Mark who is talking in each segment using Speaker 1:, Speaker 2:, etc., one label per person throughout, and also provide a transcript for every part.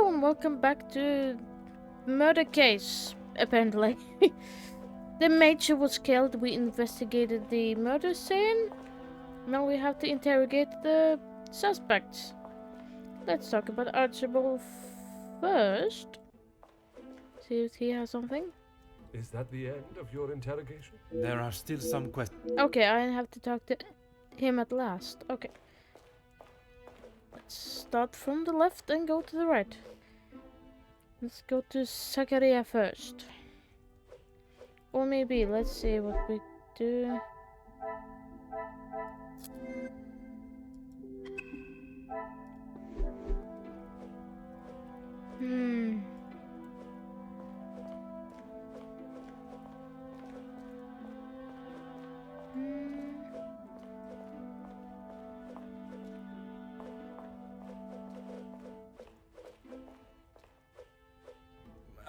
Speaker 1: Hello and welcome back to murder case, apparently. The major was killed, we investigated the murder scene. Now we have to interrogate the suspects. Let's talk about Archibald first. See if he has something.
Speaker 2: Is that the end of your interrogation?
Speaker 3: There are still some questions.
Speaker 1: Okay, I have to talk to him at last. Okay. Let's start from the left and go to the right. Let's go to Zakaria first. Or maybe, let's see what we do. Hmm.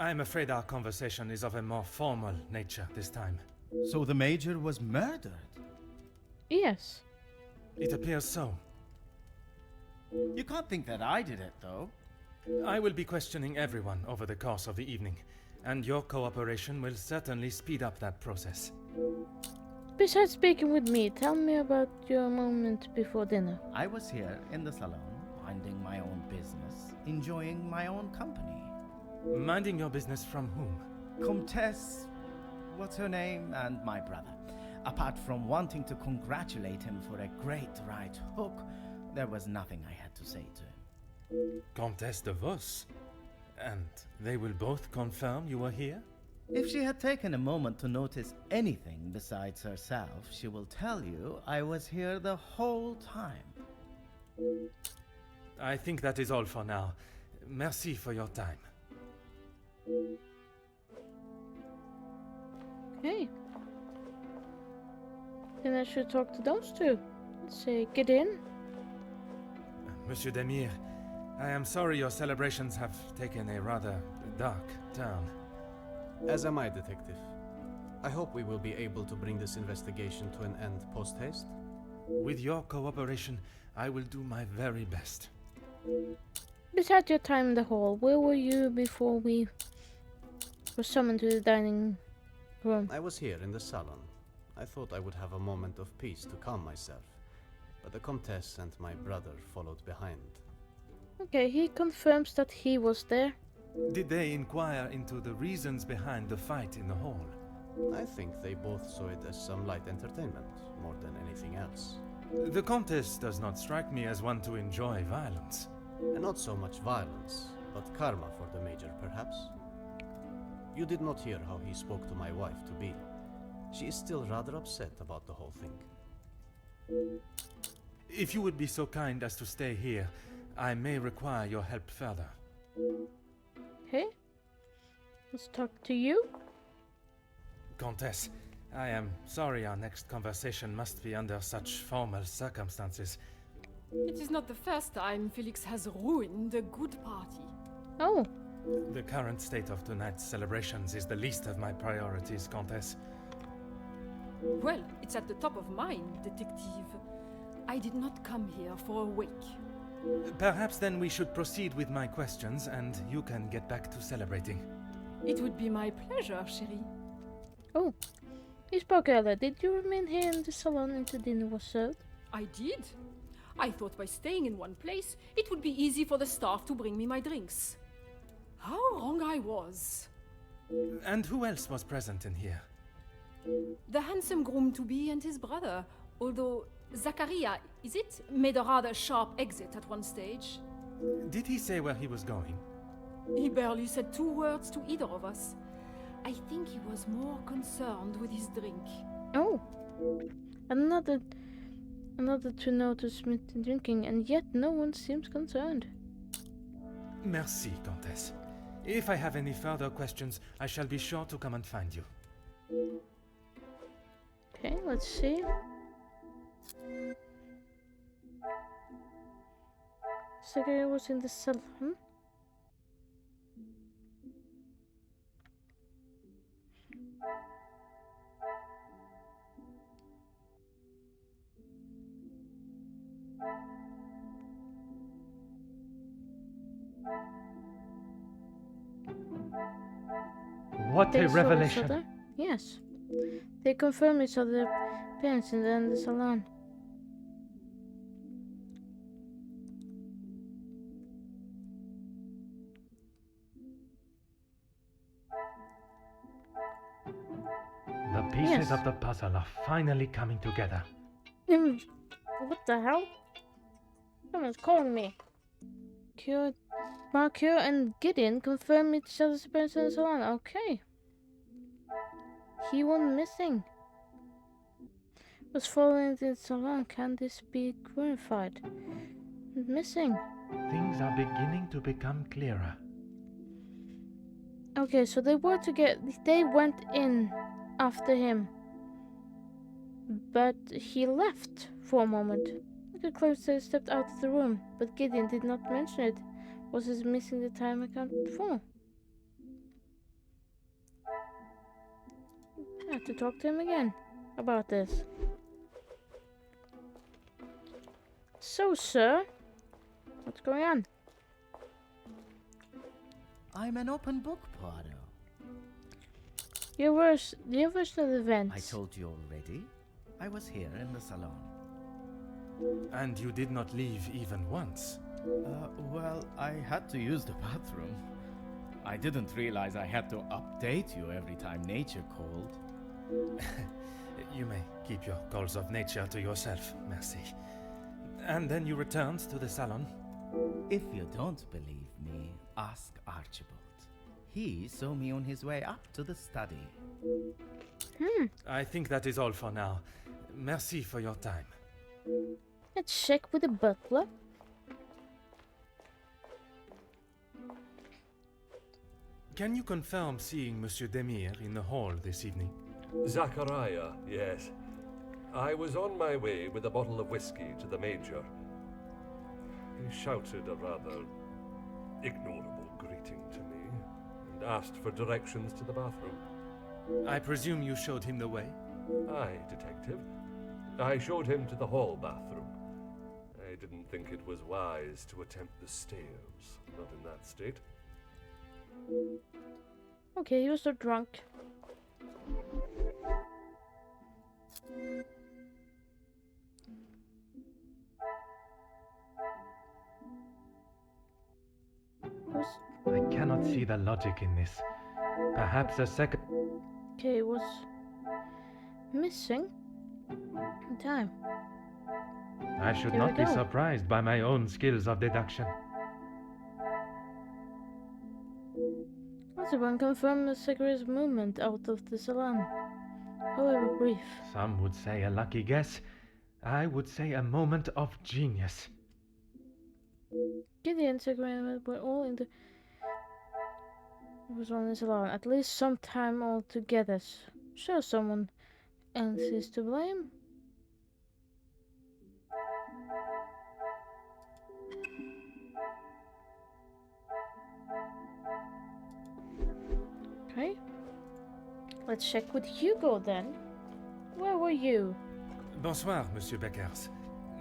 Speaker 3: I'm afraid our conversation is of a more formal nature this time.
Speaker 4: So the Major was murdered?
Speaker 1: Yes.
Speaker 3: It appears so.
Speaker 4: You can't think that I did it, though.
Speaker 3: I will be questioning everyone over the course of the evening, and your cooperation will certainly speed up that process.
Speaker 1: Besides speaking with me, tell me about your moment before dinner.
Speaker 4: I was here in the salon, minding my own business, enjoying my own company.
Speaker 3: Minding your business from whom?
Speaker 4: Comtesse, what's her name, and my brother. Apart from wanting to congratulate him for a great right hook, there was nothing I had to say to him.
Speaker 3: Comtesse de Vos? And they will both confirm you were here?
Speaker 4: If she had taken a moment to notice anything besides herself, she will tell you I was here the whole time.
Speaker 3: I think that is all for now. Merci for your time.
Speaker 1: Okay. Then I should talk to those two. Let's say, get in.
Speaker 3: Monsieur Demir, I am sorry your celebrations have taken a rather dark turn.
Speaker 5: As am I, Detective. I hope we will be able to bring this investigation to an end post-haste.
Speaker 3: With your cooperation, I will do my very best.
Speaker 1: Besides your time in the hall, where were you before we were summoned to the dining room?
Speaker 5: I was here in the salon. I thought I would have a moment of peace to calm myself, but the Comtesse and my brother followed behind.
Speaker 1: Okay, he confirms that he was there.
Speaker 3: Did they inquire into the reasons behind the fight in the hall?
Speaker 5: I think they both saw it as some light entertainment, more than anything else.
Speaker 3: The Comtesse does not strike me as one to enjoy violence.
Speaker 5: And not so much violence, but karma for the Major, perhaps. You did not hear how he spoke to my wife-to-be. She is still rather upset about the whole thing.
Speaker 3: If you would be so kind as to stay here, I may require your help further.
Speaker 1: Okay. Let's talk to you.
Speaker 3: Comtesse, I am sorry our next conversation must be under such formal circumstances.
Speaker 6: It is not the first time Felix has ruined a good party.
Speaker 1: Oh,
Speaker 3: The current state of tonight's celebrations is the least of my priorities, Comtesse.
Speaker 6: Well, it's at the top of mine, Detective. I did not come here for a wake.
Speaker 3: Perhaps then we should proceed with my questions and you can get back to celebrating.
Speaker 6: It would be my pleasure, chérie.
Speaker 1: oh. You spoke earlier. Did you remain here in the salon until dinner was served?
Speaker 6: I did. I thought by staying in one place, it would be easy for the staff to bring me my drinks. How wrong I was.
Speaker 3: And who else was present in here?
Speaker 6: The handsome groom-to-be and his brother, although Zakaria, is it, made a rather sharp exit at one stage.
Speaker 3: Did he say where he was going?
Speaker 6: He barely said 2 words to either of us. I think he was more concerned with his drink.
Speaker 1: Oh. Another to notice me drinking, and yet no one seems concerned.
Speaker 3: Merci, Comtesse. If I have any further questions, I shall be sure to come and find you.
Speaker 1: Okay, let's see. Zakaria was in the salon.
Speaker 3: What
Speaker 1: They
Speaker 3: a
Speaker 1: saw each
Speaker 3: revelation.
Speaker 1: other. Yes. They confirmed each other's appearance in the salon.
Speaker 3: The pieces
Speaker 1: Yes.
Speaker 3: of the puzzle are finally coming together.
Speaker 1: What the hell? Someone's calling me. Marcure and Gideon confirmed each other's appearance in the salon. Okay. He went missing. Was following the salon. Can this be verified? Missing.
Speaker 3: Things are beginning to become clearer.
Speaker 1: Okay, so they were together. They went in after him, but he left for a moment. Marcure claims they stepped out of the room, but Gideon did not mention it. Was his missing the time accounted for? I have to talk to him again about this. So, sir, what's going on?
Speaker 4: I'm an open book, Poirot.
Speaker 1: Your version of the events.
Speaker 4: I told you already. I was here in the salon.
Speaker 3: And you did not leave even once.
Speaker 4: Well, I had to use the bathroom. I didn't realize I had to update you every time nature called.
Speaker 3: You may keep your calls of nature to yourself, merci. And then you returned to the salon.
Speaker 4: If you don't believe me, ask Archibald. He saw me on his way up to the study.
Speaker 3: I think that is all for now. Merci for your time.
Speaker 1: Let's check with the butler.
Speaker 3: Can you confirm seeing Monsieur Demir in the hall this evening?
Speaker 2: Zachariah, yes. I was on my way with a bottle of whiskey to the Major. He shouted a rather ignorable greeting to me and asked for directions to the bathroom.
Speaker 3: I presume you showed him the way?
Speaker 2: Aye, detective. I showed him to the hall bathroom. I didn't think it was wise to attempt the stairs, not in that state.
Speaker 1: Okay, he was so drunk.
Speaker 3: I cannot see the logic in this. Perhaps a second...
Speaker 1: Okay, he was missing in time.
Speaker 3: I should
Speaker 1: Here we
Speaker 3: not be
Speaker 1: go.
Speaker 3: surprised by my own skills of deduction.
Speaker 1: Also, one confirmed the cigarette's movement out of the salon, however brief.
Speaker 3: Some would say a lucky guess. I would say a moment of genius.
Speaker 1: Gideon cigarette were all in the... It was on the salon, at least some time all together. Sure, someone else is to blame. Okay. Let's check with Hugo then. Where were you?
Speaker 3: Bonsoir, Monsieur Beckers.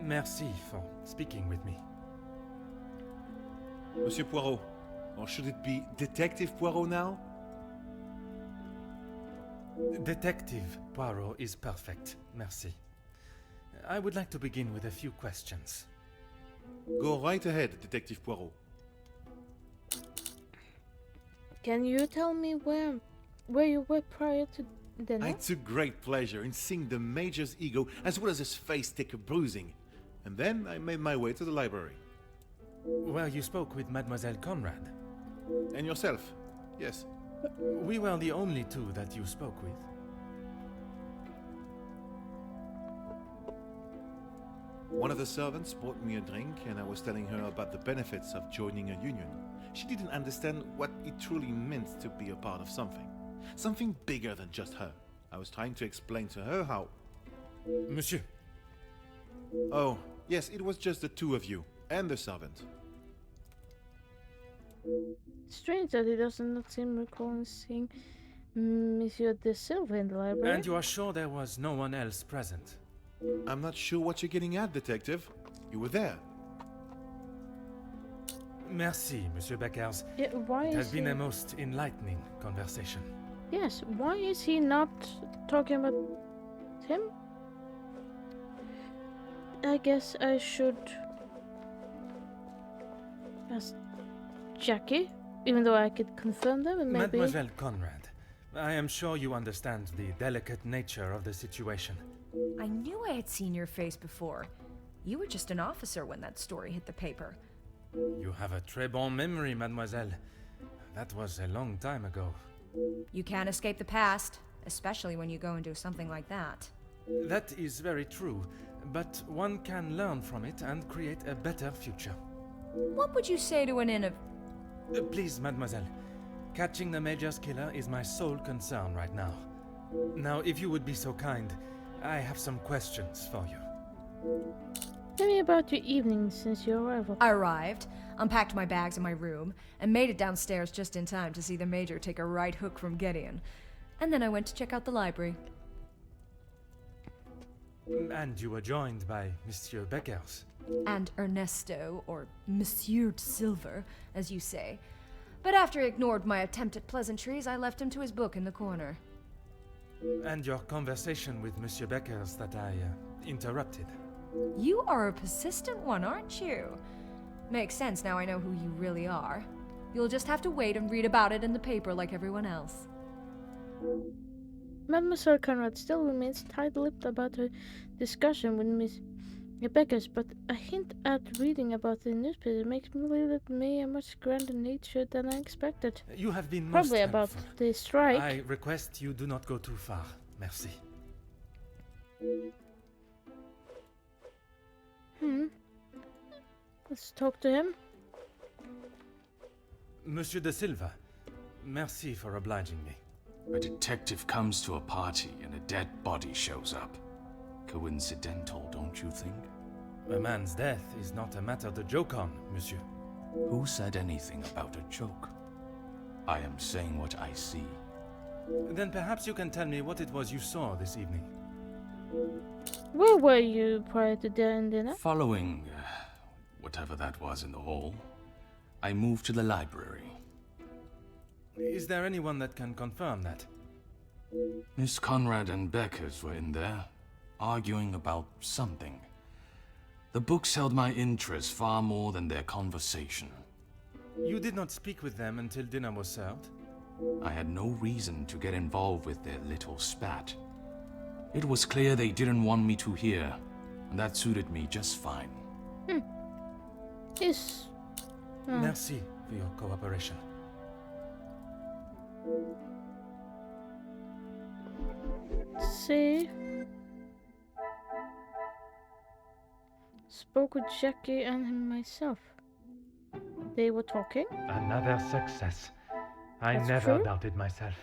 Speaker 3: Merci for speaking with me.
Speaker 7: Monsieur Poirot, or should it be Detective Poirot now?
Speaker 3: Detective Poirot is perfect, merci. I would like to begin with a few questions.
Speaker 7: Go right ahead, Detective Poirot.
Speaker 1: Can you tell me where you were prior to dinner?
Speaker 7: I took great pleasure in seeing the Major's ego as well as his face take a bruising. And then I made my way to the library.
Speaker 3: Well, you spoke with Mademoiselle Conrad.
Speaker 7: And yourself? Yes.
Speaker 3: We were the only two that you spoke with.
Speaker 7: One of the servants bought me a drink and I was telling her about the benefits of joining a union. She didn't understand what it truly meant to be a part of something. Something bigger than just her. I was trying to explain to her how...
Speaker 3: Monsieur.
Speaker 7: Oh, yes, it was just the two of you and the servant.
Speaker 1: Strange that he does not seem recalling seeing Monsieur de Silva in the library.
Speaker 3: And you are sure there was no one else present?
Speaker 7: I'm not sure what you're getting at, Detective. You were there.
Speaker 3: Merci, Monsieur Beckers.
Speaker 1: Yeah, why
Speaker 3: It
Speaker 1: is
Speaker 3: has been
Speaker 1: he...
Speaker 3: a most enlightening conversation.
Speaker 1: Yes, why is he not talking about him? I guess I should ask Jackie, even though I could confirm them and maybe...
Speaker 3: Mademoiselle Conrad, I am sure you understand the delicate nature of the situation.
Speaker 8: I knew I had seen your face before. You were just an officer when that story hit the paper.
Speaker 3: You have a très bon memory, mademoiselle. That was a long time ago.
Speaker 8: You can't escape the past, especially when you go and do something like that.
Speaker 3: That is very true, but one can learn from it and create a better future.
Speaker 8: What would you say to an
Speaker 3: Please, mademoiselle. Catching the Major's killer is my sole concern right now. Now, if you would be so kind, I have some questions for you.
Speaker 1: Tell me about your evening since your arrival.
Speaker 8: I arrived, unpacked my bags in my room, and made it downstairs just in time to see the Major take a right hook from Gideon. And then I went to check out the library.
Speaker 3: And you were joined by Monsieur Beckers.
Speaker 8: And Ernesto, or Monsieur Silver, as you say. But after he ignored my attempt at pleasantries, I left him to his book in the corner.
Speaker 3: And your conversation with Monsieur Beckers that I interrupted.
Speaker 8: You are a persistent one, aren't you? Makes sense now I know who you really are. You'll just have to wait and read about it in the paper like everyone else.
Speaker 1: Mademoiselle Conrad still remains tight-lipped about her discussion with Miss Beckers, but a hint at reading about the newspaper makes me believe that may a much grander nature than I expected.
Speaker 3: You have been
Speaker 1: Probably
Speaker 3: most
Speaker 1: about
Speaker 3: helpful.
Speaker 1: the strike.
Speaker 3: I request you do not go too far. Merci.
Speaker 1: Let's talk to him.
Speaker 3: Monsieur de Silva, merci for obliging me.
Speaker 9: A detective comes to a party and a dead body shows up. Coincidental, don't you think?
Speaker 3: A man's death is not a matter to joke on, monsieur.
Speaker 9: Who said anything about a joke? I am saying what I see.
Speaker 3: Then perhaps you can tell me what it was you saw this evening.
Speaker 1: Where were you prior to dinner?
Speaker 9: Following whatever that was in the hall, I moved to the library.
Speaker 3: Is there anyone that can confirm that?
Speaker 9: Miss Conrad and Beckers were in there, arguing about something. The books held my interest far more than their conversation.
Speaker 3: You did not speak with them until dinner was served?
Speaker 9: I had no reason to get involved with their little spat. It was clear they didn't want me to hear, and that suited me just fine.
Speaker 1: Yes.
Speaker 3: Merci for your cooperation.
Speaker 1: See. Spoke with Jackie and myself. They were talking.
Speaker 3: Another success. I
Speaker 1: That's
Speaker 3: never
Speaker 1: true.
Speaker 3: doubted myself.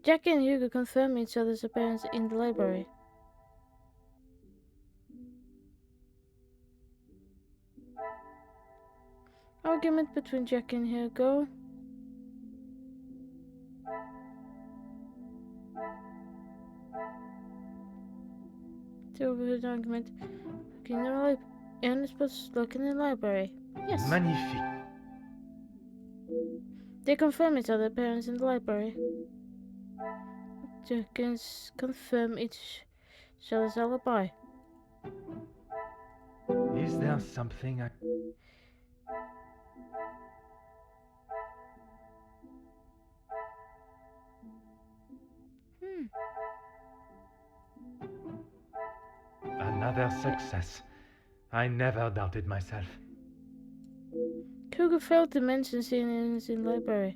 Speaker 1: Jackie and Hugo confirm each other's appearance in the library. Argument between Jackie and Hugo. The overheard argument. Looking in the library. Ernest was looking in the library. Yes.
Speaker 3: Magnifique.
Speaker 1: They confirm each other's appearance in the library. Jenkins confirm each other's alibi.
Speaker 3: Is there something I... Another success. I never doubted myself.
Speaker 1: Hugo failed to mention seeing Ernest in the library.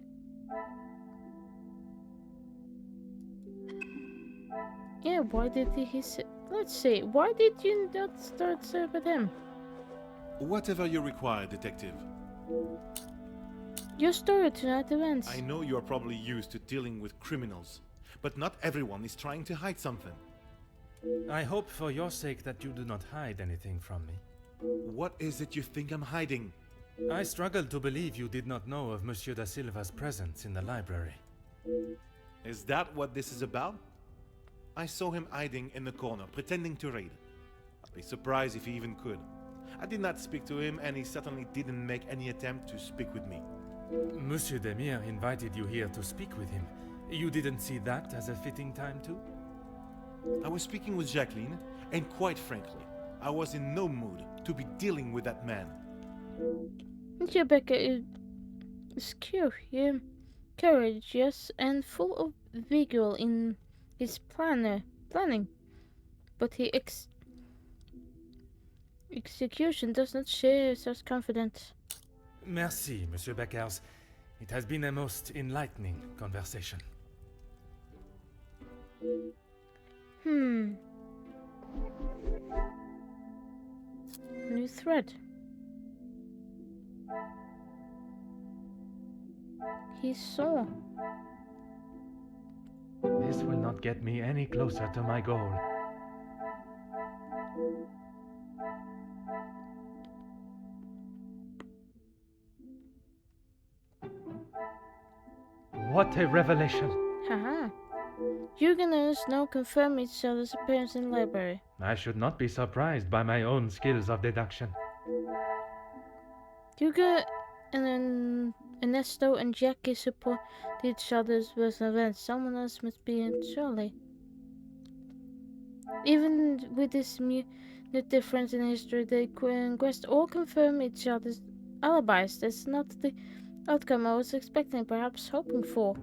Speaker 1: Yeah, why did he say... Let's see, why did you not start with him?
Speaker 7: Whatever you require, detective.
Speaker 1: Your story tonight events.
Speaker 7: I know you are probably used to dealing with criminals, but not everyone is trying to hide something.
Speaker 3: I hope for your sake that you do not hide anything from me.
Speaker 7: What is it you think I'm hiding?
Speaker 3: I struggle to believe you did not know of Monsieur da Silva's presence in the library.
Speaker 7: Is that what this is about? I saw him hiding in the corner, pretending to read. I'd be surprised if he even could. I did not speak to him, and he certainly didn't make any attempt to speak with me.
Speaker 3: Monsieur Demir invited you here to speak with him. You didn't see that as a fitting time too?
Speaker 7: I was speaking with Jacqueline, and quite frankly, I was in no mood to be dealing with that man.
Speaker 1: Monsieur Becker is courageous and full of vigor in his planning, but his execution does not share such confidence.
Speaker 3: Merci, Monsieur Beckers. It has been a most enlightening conversation.
Speaker 1: New thread. He saw.
Speaker 3: This will not get me any closer to my goal. What a revelation!
Speaker 1: Haha. Huguenots now confirm each other's appearance in the library.
Speaker 3: I should not be surprised by my own skills of deduction.
Speaker 1: Hugo and Ernesto and Jackie support each other's version of events. Someone else must be in surely. Even with this minute difference in history, the quest all confirm each other's alibis. That's not the outcome I was expecting, perhaps hoping for.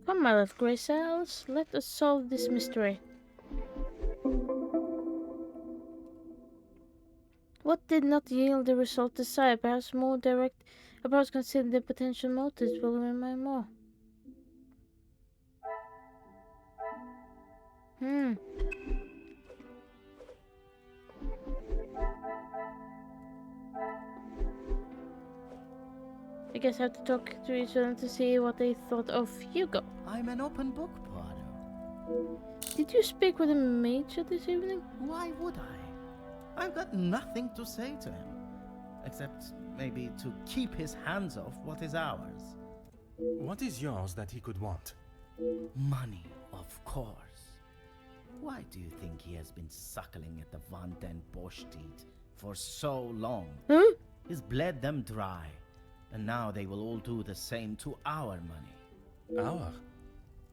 Speaker 1: Come, my love, Grey Cells, let us solve this mystery. What did not yield the result desired? Perhaps more direct approach consider the potential motives will remind more. I guess I have to talk to each other to see what they thought of Hugo.
Speaker 4: I'm an open book, Poirot.
Speaker 1: Did you speak with the Major this evening?
Speaker 4: Why would I? I've got nothing to say to him, except maybe to keep his hands off what is ours.
Speaker 3: What is yours that he could want?
Speaker 4: Money, of course. Why do you think he has been suckling at the Van den Bosch teat for so long?
Speaker 1: Huh?
Speaker 4: He's bled them dry, and now they will all do the same to our money.
Speaker 3: Our?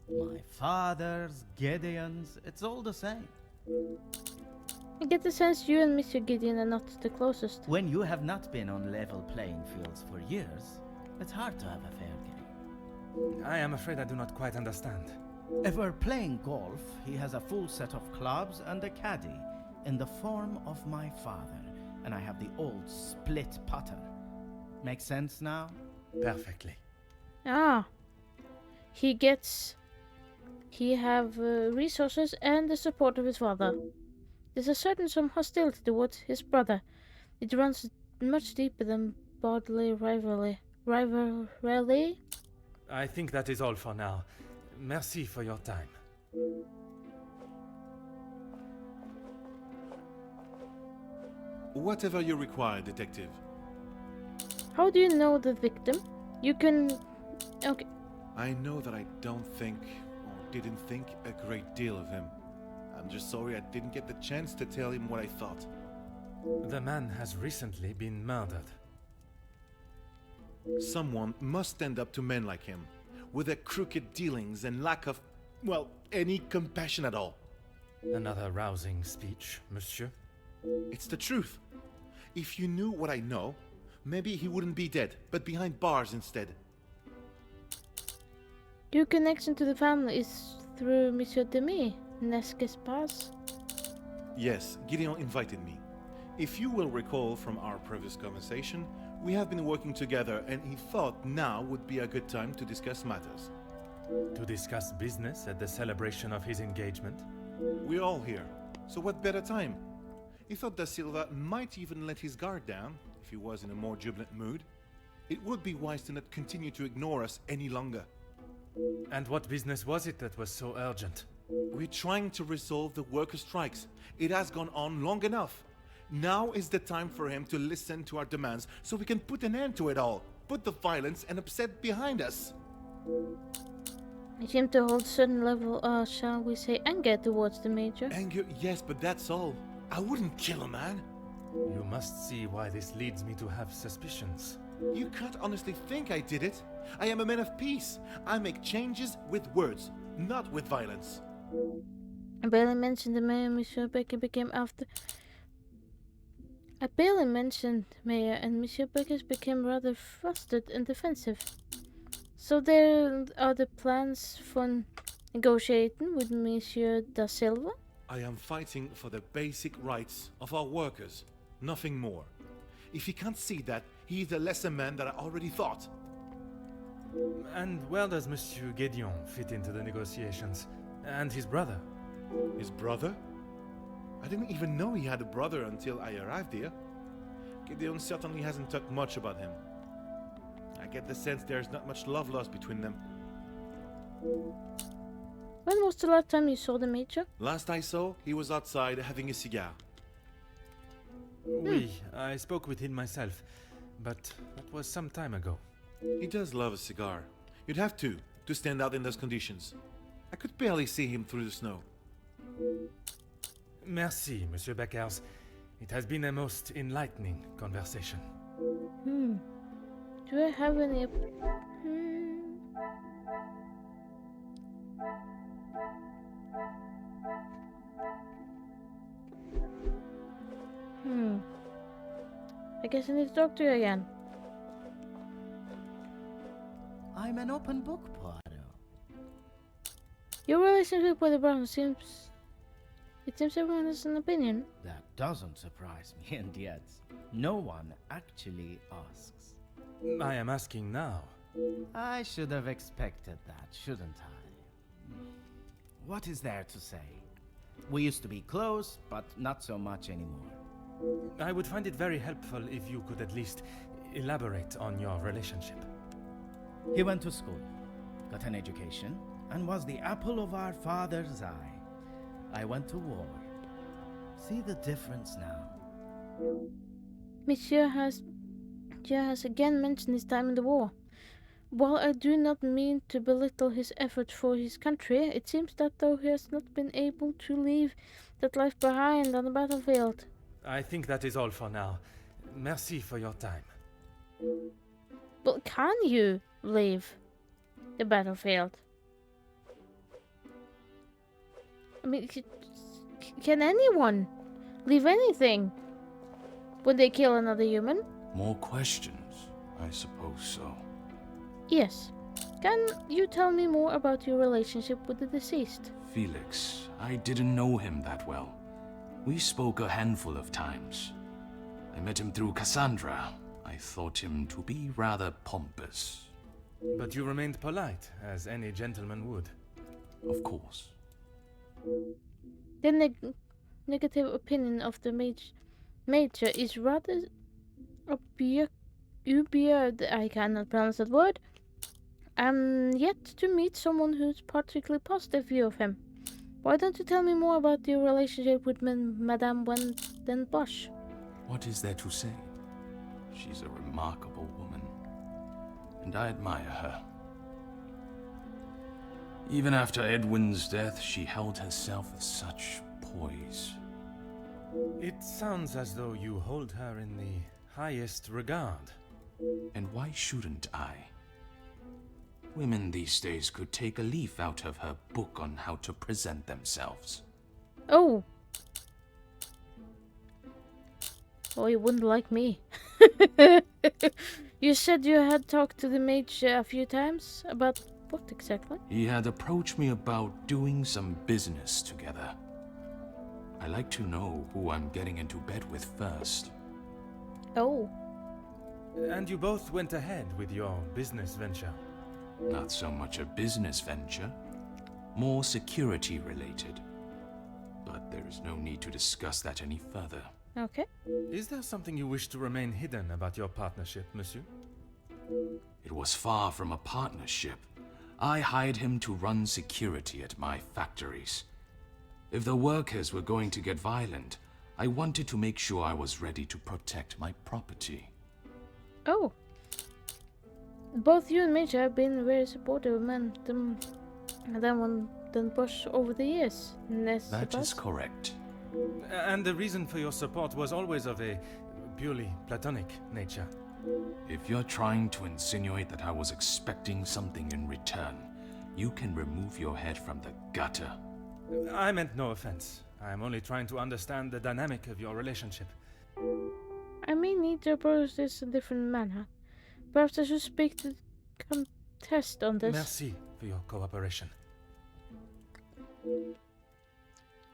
Speaker 4: My father's, Gideon's, it's all the same.
Speaker 1: I get the sense you and Mr. Gideon are not the closest.
Speaker 4: When you have not been on level playing fields for years, it's hard to have a fair game.
Speaker 3: I am afraid I do not quite understand.
Speaker 4: If we're playing golf, he has a full set of clubs and a caddy in the form of my father, and I have the old split putter. Make sense now?
Speaker 3: Perfectly.
Speaker 1: Ah. He have resources and the support of his father. There's a certain some hostility towards his brother. It runs much deeper than bodily rivalry.
Speaker 3: I think that is all for now. Merci for your time.
Speaker 7: Whatever you require, detective.
Speaker 1: How do you know the victim? You can... Okay.
Speaker 7: I know that I don't think, or didn't think, a great deal of him. I'm just sorry I didn't get the chance to tell him what I thought.
Speaker 3: The man has recently been murdered.
Speaker 7: Someone must stand up to men like him, with their crooked dealings and lack of, well, any compassion at all.
Speaker 3: Another rousing speech, monsieur.
Speaker 7: It's the truth. If you knew what I know, maybe he wouldn't be dead, but behind bars instead.
Speaker 1: Your connection to the family is through Monsieur Demi, Nesque's pass.
Speaker 7: Yes, Gideon invited me. If you will recall from our previous conversation, we have been working together and he thought now would be a good time to discuss matters.
Speaker 3: To discuss business at the celebration of his engagement?
Speaker 7: We're all here, so what better time? He thought Da Silva might even let his guard down if he was in a more jubilant mood. It would be wise to not continue to ignore us any longer.
Speaker 3: And what business was it that was so urgent?
Speaker 7: We're trying to resolve the worker strikes. It has gone on long enough. Now is the time for him to listen to our demands so we can put an end to it all. Put the violence and upset behind us.
Speaker 1: I seem to hold certain level, shall we say, anger towards the Major.
Speaker 7: Anger, yes, but that's all. I wouldn't kill a man.
Speaker 3: You must see why this leads me to have suspicions.
Speaker 7: You can't honestly think I did it. I am a man of peace. I make changes with words, not with violence.
Speaker 1: I barely mentioned the mayor, Monsieur Becker became after. I barely mentioned Mayor, and Monsieur Becker became rather flustered and defensive. So there are the plans for negotiating with Monsieur da Silva?
Speaker 7: I am fighting for the basic rights of our workers, nothing more. If he can't see that, he is a lesser man than I already thought.
Speaker 3: And where does Monsieur Gédéon fit into the negotiations? And his brother?
Speaker 7: His brother? I didn't even know he had a brother until I arrived here. Gideon certainly hasn't talked much about him. I get the sense there's not much love lost between them.
Speaker 1: When was the last time you saw the Major?
Speaker 7: Last I saw, he was outside having a cigar.
Speaker 3: Oui, I spoke with him myself, but that was some time ago.
Speaker 7: He does love a cigar. You'd have to stand out in those conditions. I could barely see him through the snow.
Speaker 3: Merci, Monsieur Beckers. It has been a most enlightening conversation.
Speaker 1: Do I have any... I guess I need to talk to you again.
Speaker 4: I'm an open book, Poirot.
Speaker 1: Your relationship with the Brown seems... It seems everyone has an opinion.
Speaker 4: That doesn't surprise me, and yet no one actually asks.
Speaker 3: I am asking now.
Speaker 4: I should have expected that, shouldn't I? What is there to say? We used to be close, but not so much anymore.
Speaker 3: I would find it very helpful if you could at least elaborate on your relationship.
Speaker 4: He went to school, got an education, and was the apple of our father's eye. I went to war. See the difference now.
Speaker 1: Monsieur has again mentioned his time in the war. While I do not mean to belittle his effort for his country, it seems that though he has not been able to leave that life behind on the battlefield.
Speaker 3: I think that is all for now. Merci for your time.
Speaker 1: But can you leave the battlefield? I mean, can anyone leave anything when they kill another human?
Speaker 9: More questions? I suppose so.
Speaker 1: Yes. Can you tell me more about your relationship with the deceased?
Speaker 9: Felix, I didn't know him that well. We spoke a handful of times. I met him through Cassandra. I thought him to be rather pompous.
Speaker 3: But you remained polite, as any gentleman would.
Speaker 9: Of course.
Speaker 1: The negative opinion of the major is rather I cannot pronounce that word. I'm yet to meet someone who's particularly positive view of him. Why don't you tell me more about your relationship with Madame Den Bosch?
Speaker 9: What is there to say? She's a remarkable woman, and I admire her. Even after Edwin's death, she held herself with such poise.
Speaker 3: It sounds as though you hold her in the highest regard.
Speaker 9: And why shouldn't I? Women these days could take a leaf out of her book on how to present themselves.
Speaker 1: Oh. Oh, you wouldn't like me. You said you had talked to the mage a few times? About what exactly?
Speaker 9: He had approached me about doing some business together. I like to know who I'm getting into bed with first.
Speaker 1: Oh.
Speaker 3: And you both went ahead with your business venture.
Speaker 9: Not so much a business venture, more security related. But there is no need to discuss that any further.
Speaker 1: Okay.
Speaker 3: Is there something you wish to remain hidden about your partnership, monsieur?
Speaker 9: It was far from a partnership. I hired him to run security at my factories. If the workers were going to get violent, I wanted to make sure I was ready to protect my property.
Speaker 1: Oh. Both you and Major have been very supportive of Madame Den Bosch over the years.
Speaker 9: That is correct.
Speaker 3: And the reason for your support was always of a purely platonic nature.
Speaker 9: If you're trying to insinuate that I was expecting something in return, you can remove your head from the gutter.
Speaker 3: I meant no offense. I'm only trying to understand the dynamic of your relationship.
Speaker 1: I may need to approach this in a different manner. Perhaps I should speak to the contest on this.
Speaker 3: Merci for your cooperation.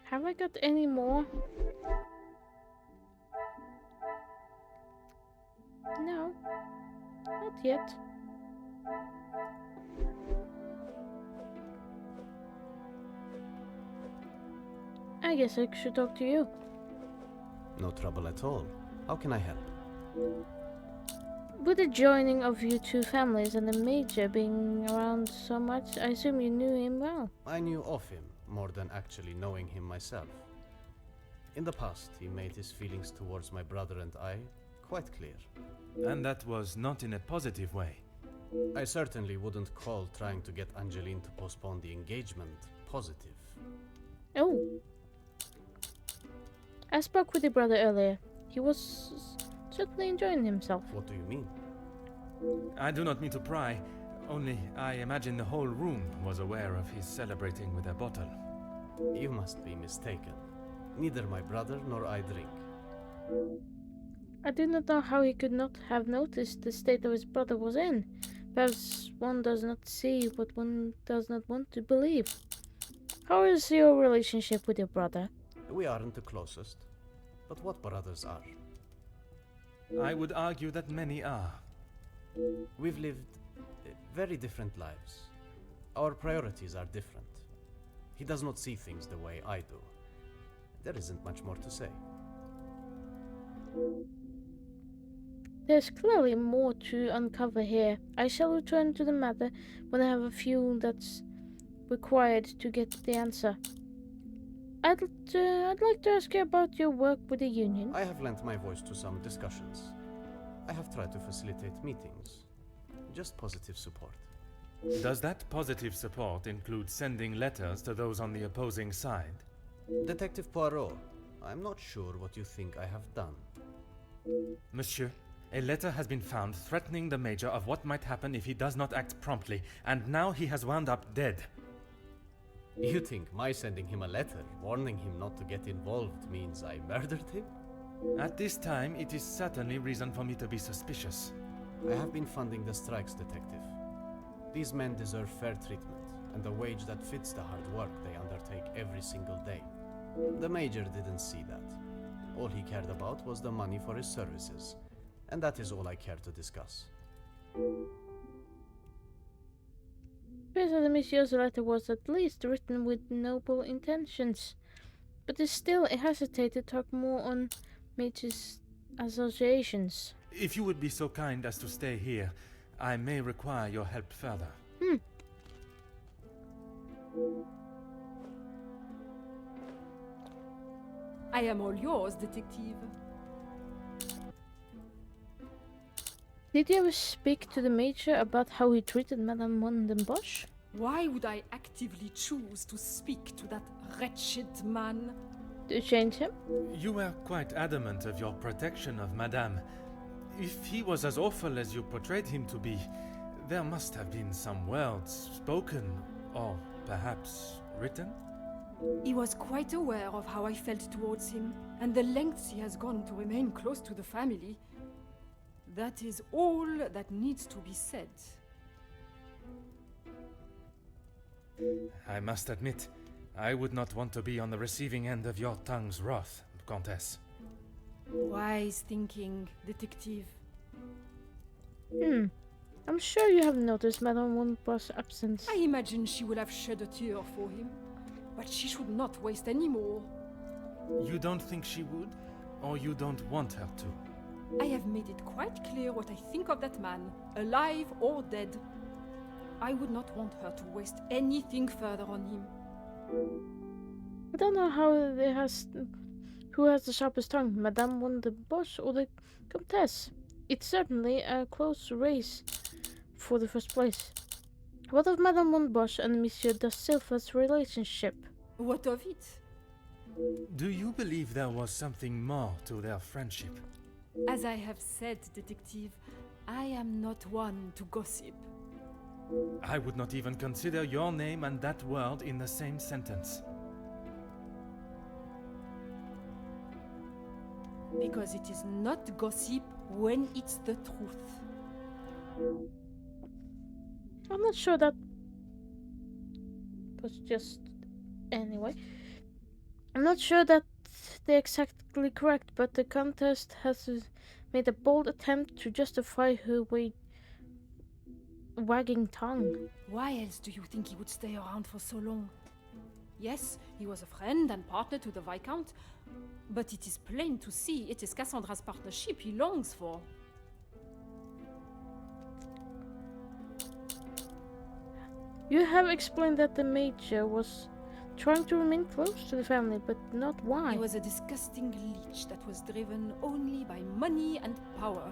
Speaker 1: Have I got any more? No, not yet. I guess I should talk to you.
Speaker 5: No trouble at all. How can I help?
Speaker 1: With the joining of you two families and the Major being around so much, I assume you knew him well.
Speaker 5: I knew of him more than actually knowing him myself. In the past, he made his feelings towards my brother and I quite clear.
Speaker 3: And that was not in a positive way.
Speaker 5: I certainly wouldn't call trying to get Angeline to postpone the engagement positive.
Speaker 1: Oh. I spoke with your brother earlier. He was certainly enjoying himself.
Speaker 5: What do you mean?
Speaker 3: I do not mean to pry, only I imagine the whole room was aware of his celebrating with a bottle.
Speaker 5: You must be mistaken. Neither my brother nor I drink.
Speaker 1: I do not know how he could not have noticed the state of his brother was in. Perhaps one does not see what one does not want to believe. How is your relationship with your brother?
Speaker 5: We aren't the closest, but what brothers are?
Speaker 3: I would argue that many are.
Speaker 5: We've lived very different lives. Our priorities are different. He does not see things the way I do. There isn't much more to say.
Speaker 1: There's clearly more to uncover here. I shall return to the matter when I have a few that's required to get the answer. I'd like to ask you about your work with the union.
Speaker 5: I have lent my voice to some discussions. I have tried to facilitate meetings. Just positive support.
Speaker 3: Does that positive support include sending letters to those on the opposing side?
Speaker 5: Detective Poirot, I'm not sure what you think I have done.
Speaker 3: Monsieur, a letter has been found threatening the Major of what might happen if he does not act promptly, and now he has wound up dead.
Speaker 5: You think my sending him a letter, warning him not to get involved, means I murdered him?
Speaker 3: At this time, it is certainly reason for me to be suspicious.
Speaker 5: I have been funding the strikes, Detective. These men deserve fair treatment, and a wage that fits the hard work they undertake every single day. The Major didn't see that. All he cared about was the money for his services, and that is all I care to discuss.
Speaker 1: Professor Monsieur's letter was at least written with noble intentions, but is still hesitate to talk more on Major's associations.
Speaker 3: If you would be so kind as to stay here, I may require your help further.
Speaker 6: I am all yours, Detective.
Speaker 1: Did you ever speak to the Major about how he treated Madame von den Bosch?
Speaker 6: Why would I actively choose to speak to that wretched man?
Speaker 1: To change him?
Speaker 3: You were quite adamant of your protection of Madame. If he was as awful as you portrayed him to be, there must have been some words spoken, or perhaps written?
Speaker 6: He was quite aware of how I felt towards him, and the lengths he has gone to remain close to the family. That is all that needs to be said.
Speaker 3: I must admit, I would not want to be on the receiving end of your tongue's wrath, Countess.
Speaker 6: Wise thinking, Detective.
Speaker 1: I'm sure you have noticed Madame von Bosch's absence.
Speaker 6: I imagine she will have shed a tear for him, but she should not waste any more.
Speaker 3: You don't think she would? Or you don't want her to?
Speaker 6: I have made it quite clear what I think of that man, alive or dead. I would not want her to waste anything further on him.
Speaker 1: I don't know who has the sharpest tongue, Madame von den Bosch or the Comtesse. It's certainly a close race for the first place. What of Madame von Bosch and Monsieur da Silva's relationship?
Speaker 6: What of it?
Speaker 3: Do you believe there was something more to their friendship?
Speaker 6: As I have said, Detective, I am not one to gossip.
Speaker 3: I would not even consider your name and that word in the same sentence.
Speaker 6: Because it is not gossip when it's the truth.
Speaker 1: I'm not sure that was just anyway. I'm not sure that they're exactly correct, but the contest has made a bold attempt to justify her wagging tongue.
Speaker 6: Why else do you think he would stay around for so long? Yes, he was a friend and partner to the Viscount, but it is plain to see it is Cassandra's partnership he longs for.
Speaker 1: You have explained that the Major was trying to remain close to the family, but not why.
Speaker 6: He was a disgusting leech that was driven only by money and power,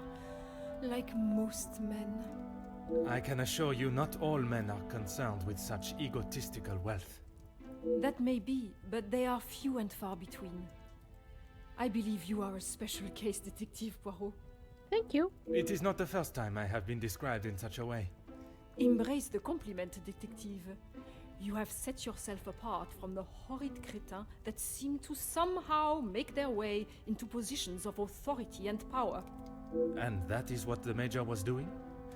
Speaker 6: like most men.
Speaker 3: I can assure you not all men are concerned with such egotistical wealth.
Speaker 6: That may be, but they are few and far between. I believe you are a special case, Detective Poirot.
Speaker 1: Thank you.
Speaker 3: It is not the first time I have been described in such a way.
Speaker 6: Embrace the compliment, Detective. You have set yourself apart from the horrid crétins that seem to somehow make their way into positions of authority and power.
Speaker 3: And that is what the Major was doing?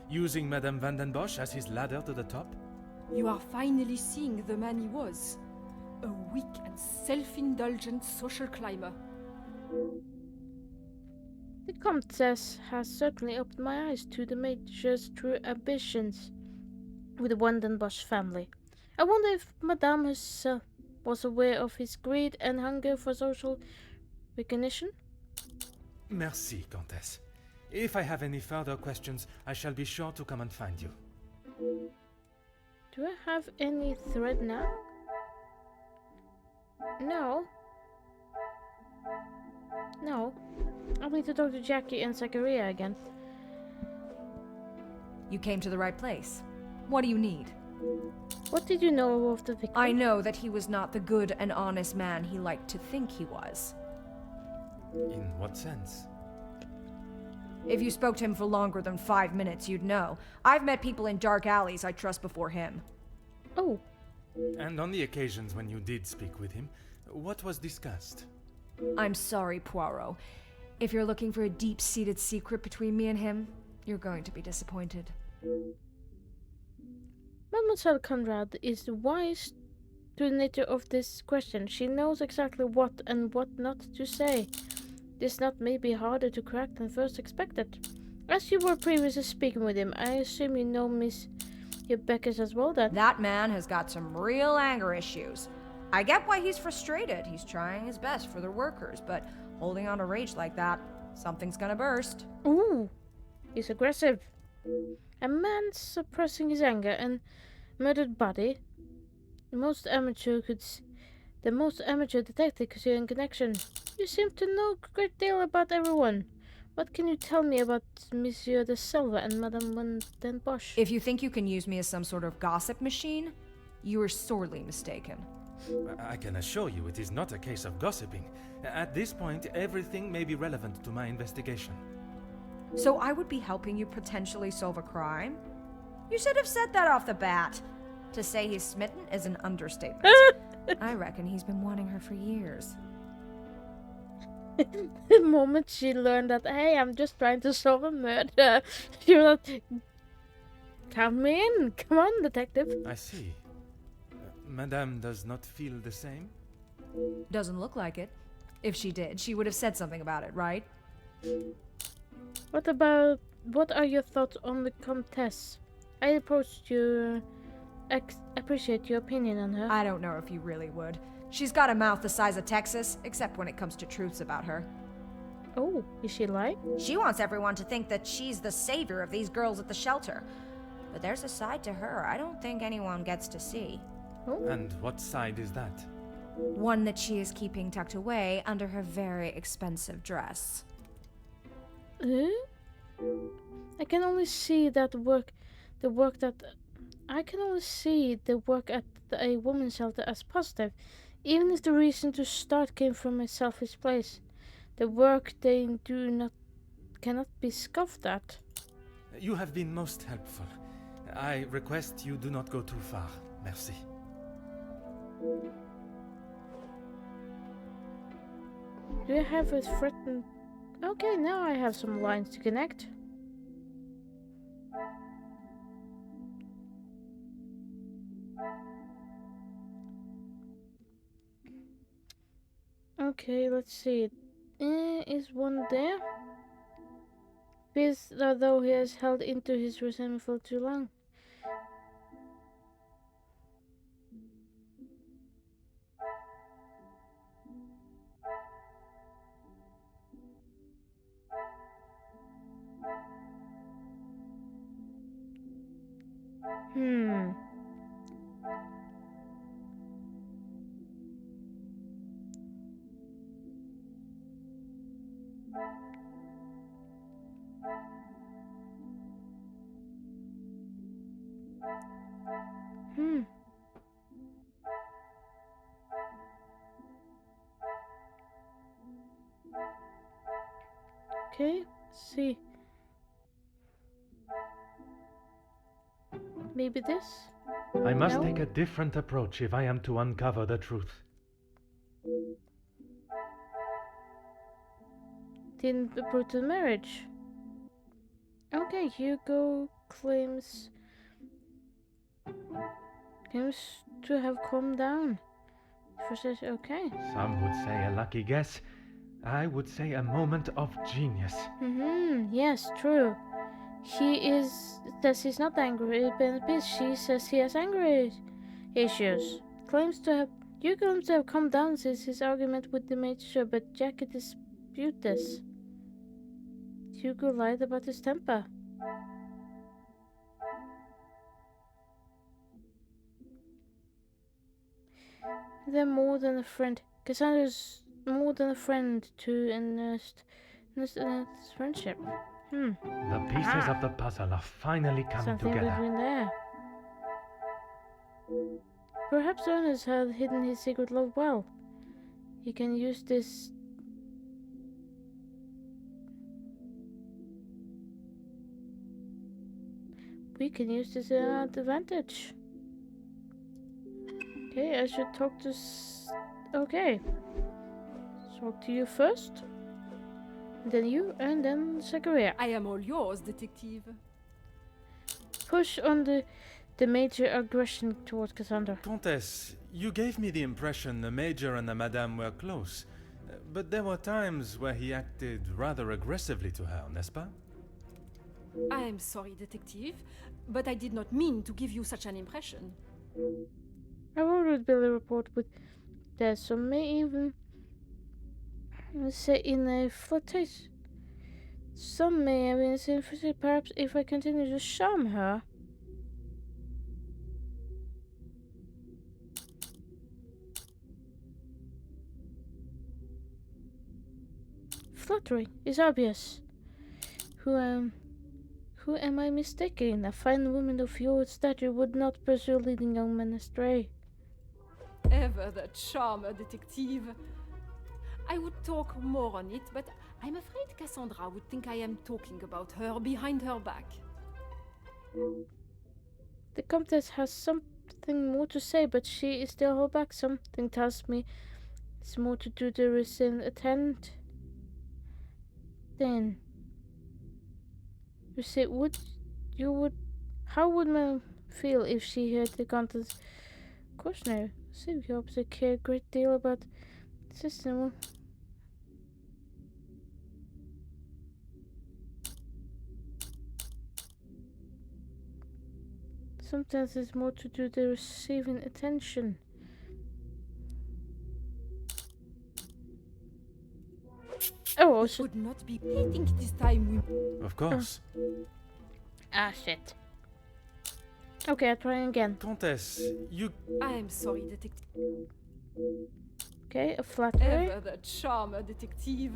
Speaker 3: Using Madame Van den Bosch as his ladder to the top?
Speaker 6: You are finally seeing the man he was. A weak and self-indulgent social climber.
Speaker 1: The Comtesse has certainly opened my eyes to the Major's true ambitions with the Van den Bosch family. I wonder if Madame herself was aware of his greed and hunger for social recognition?
Speaker 3: Merci, Comtesse. If I have any further questions, I shall be sure to come and find you.
Speaker 1: Do I have any thread now? No. No. I'll need to talk to Jackie and Zachariah again.
Speaker 8: You came to the right place. What do you need?
Speaker 1: What did you know of the victim?
Speaker 8: I know that he was not the good and honest man he liked to think he was.
Speaker 3: In what sense?
Speaker 8: If you spoke to him for longer than 5 minutes, you'd know. I've met people in dark alleys I trust before him.
Speaker 1: Oh.
Speaker 3: And on the occasions when you did speak with him, what was discussed?
Speaker 8: I'm sorry, Poirot. If you're looking for a deep-seated secret between me and him, you're going to be disappointed.
Speaker 1: Mademoiselle Conrad is wise to the nature of this question. She knows exactly what and what not to say. This knot may be harder to crack than first expected. As you were previously speaking with him, I assume you know Miss Beckers as well then?
Speaker 8: That man has got some real anger issues. I get why he's frustrated. He's trying his best for the workers, but holding on to rage like that, something's gonna burst.
Speaker 1: Ooh, he's aggressive. A man suppressing his anger and murdered body. The most amateur detective could see in connection. You seem to know a great deal about everyone. What can you tell me about Monsieur de Silva and Madame Van den Bosch?
Speaker 8: If you think you can use me as some sort of gossip machine, you are sorely mistaken.
Speaker 3: I can assure you it is not a case of gossiping. At this point, everything may be relevant to my investigation.
Speaker 8: So I would be helping you potentially solve a crime? You should have said that off the bat. To say he's smitten is an understatement. I reckon he's been wanting her for years.
Speaker 1: The moment she learned that, hey, I'm just trying to solve a murder, she was like, count me in. Come on, detective.
Speaker 3: I see. Madame does not feel the same?
Speaker 8: Doesn't look like it. If she did, she would have said something about it, right?
Speaker 1: What are your thoughts on the Comtesse? I approached you, appreciate your opinion on her.
Speaker 8: I don't know if you really would. She's got a mouth the size of Texas, except when it comes to truths about her.
Speaker 1: Oh, is she lying?
Speaker 8: She wants everyone to think that she's the savior of these girls at the shelter. But there's a side to her I don't think anyone gets to see.
Speaker 1: Oh.
Speaker 3: And what side is that?
Speaker 8: One that she is keeping tucked away under her very expensive dress.
Speaker 1: I can only see the work at a women's shelter as positive. Even if the reason to start came from a selfish place, the work they cannot be scoffed at.
Speaker 3: You have been most helpful. I request you do not go too far. Merci.
Speaker 1: Do you have a threatened... Okay, now I have some lines to connect. Okay, let's see. Is one there? Feels though he has held into his resentment for too long. Okay, let's see. Maybe this?
Speaker 3: I must
Speaker 1: No?
Speaker 3: take a different approach if I am to uncover the truth.
Speaker 1: Didn't approve the marriage. Okay, Hugo claims to have calmed down. Says okay.
Speaker 3: Some would say a lucky guess. I would say a moment of genius.
Speaker 1: Yes, true. He says he's not angry, but she says he has anger issues. Hugo claims to have calmed down since his argument with the major, but Jackie disputes this. Hugo lied about his temper. They're more than a friend. Cassandra's more than a friend to Ernest friendship.
Speaker 3: The pieces of the puzzle are finally coming
Speaker 1: Something
Speaker 3: together.
Speaker 1: between there. Perhaps Ernest had hidden his secret love well. He can use this. We can use this advantage. Okay, I should talk to. Okay. Talk to you first. Then you, and then Zachariah.
Speaker 6: I am all yours, detective.
Speaker 1: Push on the major aggression toward Cassandra.
Speaker 3: Countess, you gave me the impression the Major and the Madame were close. But there were times where he acted rather aggressively to her, n'est-ce pas?
Speaker 6: I am sorry, detective, but I did not mean to give you such an impression.
Speaker 1: I wrote Billy report with that, so may even say in a flirtation. Some may have been saying, perhaps if I continue to charm her. Flattery is obvious. Who am I mistaken? A fine woman of your stature would not pursue leading young men astray.
Speaker 6: Ever the charmer, detective. I would talk more on it, but I'm afraid Cassandra would think I am talking about her behind her back.
Speaker 1: The Comtesse has something more to say, but she is still held back. Something tells me it's more to do the recent attend. Then you say, how would man feel if she heard the contents? Of course no. See, we obviously care a great deal about the system. Sometimes it's more to do the receiving attention. Oh, also.
Speaker 6: Would not be. I think it is time we.
Speaker 3: Of course.
Speaker 1: Ah, shit. Okay, I'll try again.
Speaker 3: Countess, you...
Speaker 6: I am sorry, detective.
Speaker 1: Okay, a flattery.
Speaker 6: Ever the charmer, detective.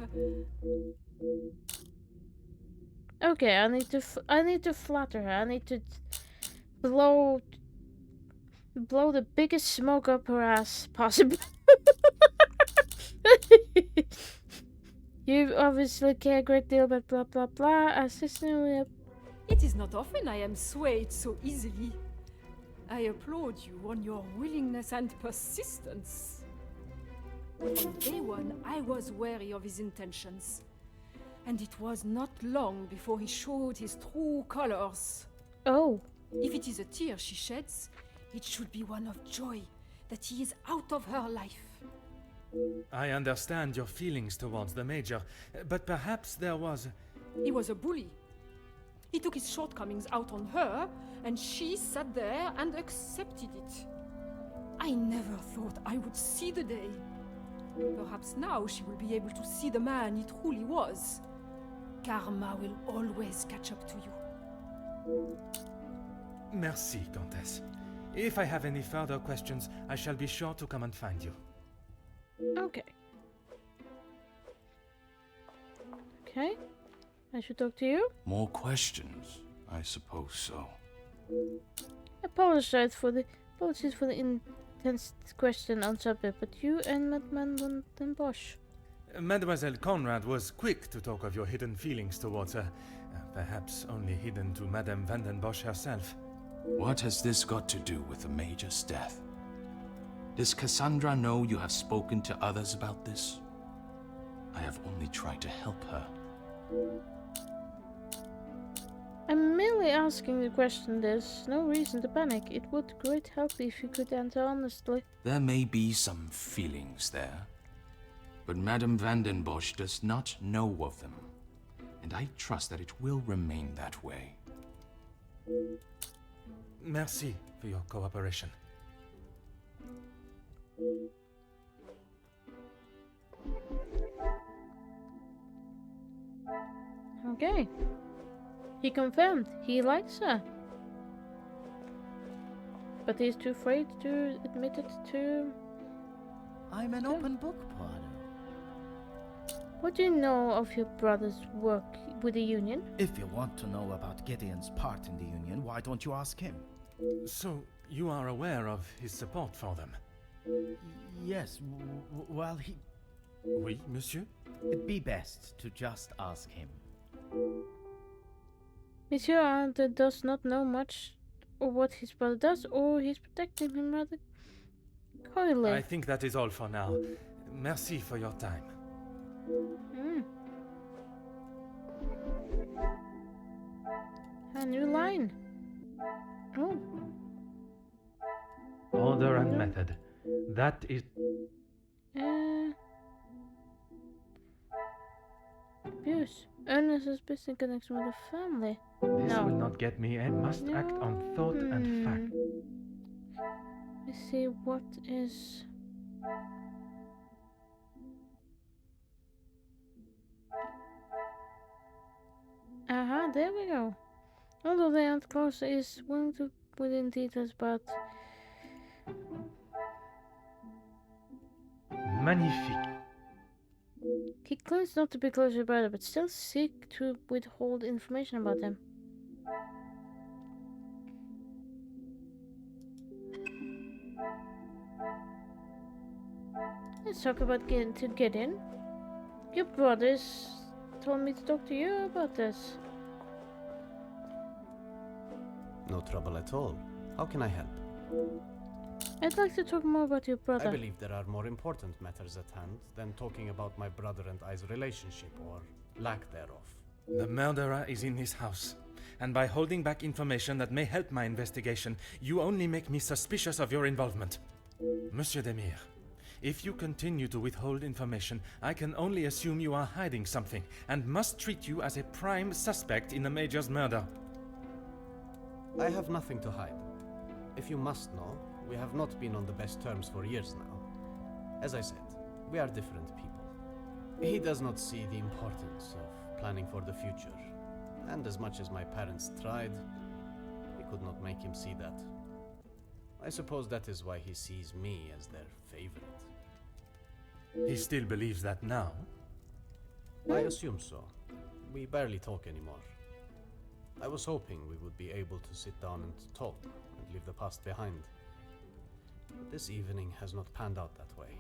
Speaker 1: Okay, I need to flatter her. I need to blow the biggest smoke up her ass possible. You obviously care a great deal about blah blah blah. Assistant.
Speaker 6: It is not often I am swayed so easily. I applaud you on your willingness and persistence. From day one, I was wary of his intentions. And it was not long before he showed his true colors.
Speaker 1: Oh.
Speaker 6: If it is a tear she sheds, it should be one of joy that he is out of her life.
Speaker 3: I understand your feelings towards the Major, but perhaps there was...
Speaker 6: He was a bully. He took his shortcomings out on her, and she sat there and accepted it. I never thought I would see the day. Perhaps now she will be able to see the man he truly was. Karma will always catch up to you.
Speaker 3: Merci, Countess. If I have any further questions, I shall be sure to come and find you.
Speaker 1: Okay. Okay. I should talk to you.
Speaker 9: More questions? I suppose so.
Speaker 1: Apologies for the intense question on subject, but you and Madame Van Bosch.
Speaker 3: Mademoiselle Conrad was quick to talk of your hidden feelings towards her, perhaps only hidden to Madame Van den Bosch herself.
Speaker 9: What has this got to do with the Major's death? Does Cassandra know you have spoken to others about this? I have only tried to help her.
Speaker 1: I'm merely asking the question. There's no reason to panic. It would great help if you could answer honestly.
Speaker 9: There may be some feelings there, but Madame Van den Bosch does not know of them, and I trust that it will remain that way.
Speaker 3: Merci for your cooperation.
Speaker 1: Okay. He confirmed he likes her. But he's too afraid to admit it to...
Speaker 4: I'm an open book, Poirot.
Speaker 1: What do you know of your brother's work with the Union?
Speaker 4: If you want to know about Gideon's part in the Union, why don't you ask him?
Speaker 3: So, you are aware of his support for them?
Speaker 4: Yes, well, he...
Speaker 3: Oui, monsieur?
Speaker 4: It'd be best to just ask him.
Speaker 1: Monsieur Arthur does not know much of what his brother does, or he's protecting him rather coyly.
Speaker 3: I think that is all for now. Merci for your time.
Speaker 1: A new line. Oh.
Speaker 3: Order and method. That is...
Speaker 1: Abuse. Unsuspicious in connection with the family.
Speaker 3: This
Speaker 1: No.
Speaker 3: will not get me. I must act on thought and fact.
Speaker 1: Let's see what is... Aha, there we go. Although they aren't close, is willing to put in details, but...
Speaker 3: Magnifique.
Speaker 1: He claims not to be close to his brother, but still seek to withhold information about him. Let's talk about get in. Your brothers told me to talk to you about this.
Speaker 5: No trouble at all. How can I help?
Speaker 1: I'd like to talk more about your brother.
Speaker 5: I believe there are more important matters at hand than talking about my brother and I's relationship, or lack thereof.
Speaker 3: The murderer is in his house, and by holding back information that may help my investigation, you only make me suspicious of your involvement. Monsieur Demir, if you continue to withhold information, I can only assume you are hiding something, and must treat you as a prime suspect in the Major's murder.
Speaker 5: I have nothing to hide. If you must know, we have not been on the best terms for years now. As I said, we are different people. He does not see the importance of planning for the future, and as much as my parents tried, we could not make him see that. I suppose that is why he sees me as their favorite.
Speaker 3: He still believes that now?
Speaker 5: I assume so. We barely talk anymore. I was hoping we would be able to sit down and talk and leave the past behind. But this evening has not panned out that way.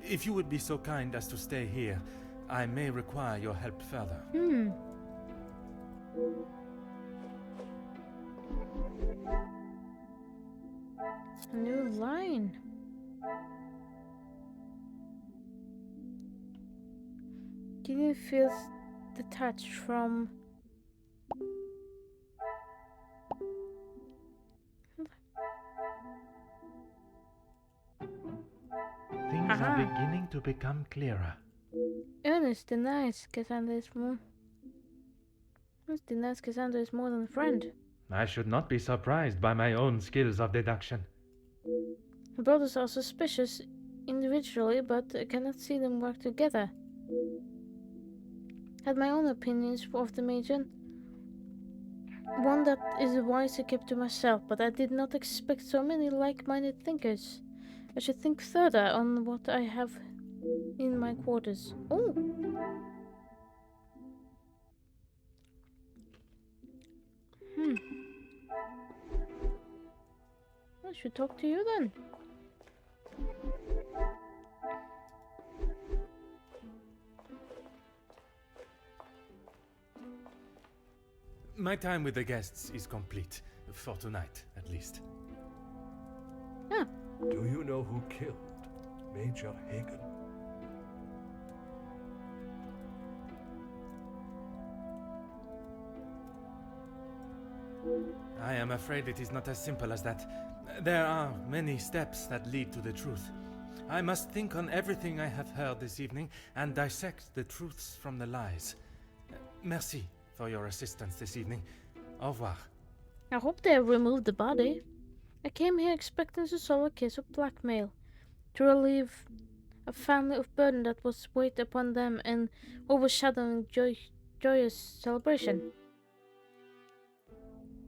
Speaker 3: If you would be so kind as to stay here, I may require your help further.
Speaker 1: A new line. Can you feel the touch from...
Speaker 10: Things are beginning to become clearer.
Speaker 1: Ernest denies Cassandra is more... Ernest denies Cassandra is more than a friend.
Speaker 10: I should not be surprised by my own skills of deduction.
Speaker 1: The brothers are suspicious individually, but I cannot see them work together. Had my own opinions of the Major. One that is wise I kept to myself, but I did not expect so many like-minded thinkers. I should think further on what I have in my quarters. Oh! I should talk to you then.
Speaker 3: My time with the guests is complete. For tonight, at least.
Speaker 2: Do you know who killed Major Hagen?
Speaker 3: I am afraid it is not as simple as that. There are many steps that lead to the truth. I must think on everything I have heard this evening and dissect the truths from the lies. Merci for your assistance this evening. Au revoir.
Speaker 1: I hope they have removed the body. I came here expecting to solve a case of blackmail, to relieve a family of burden that was weight upon them and overshadowing joyous celebration.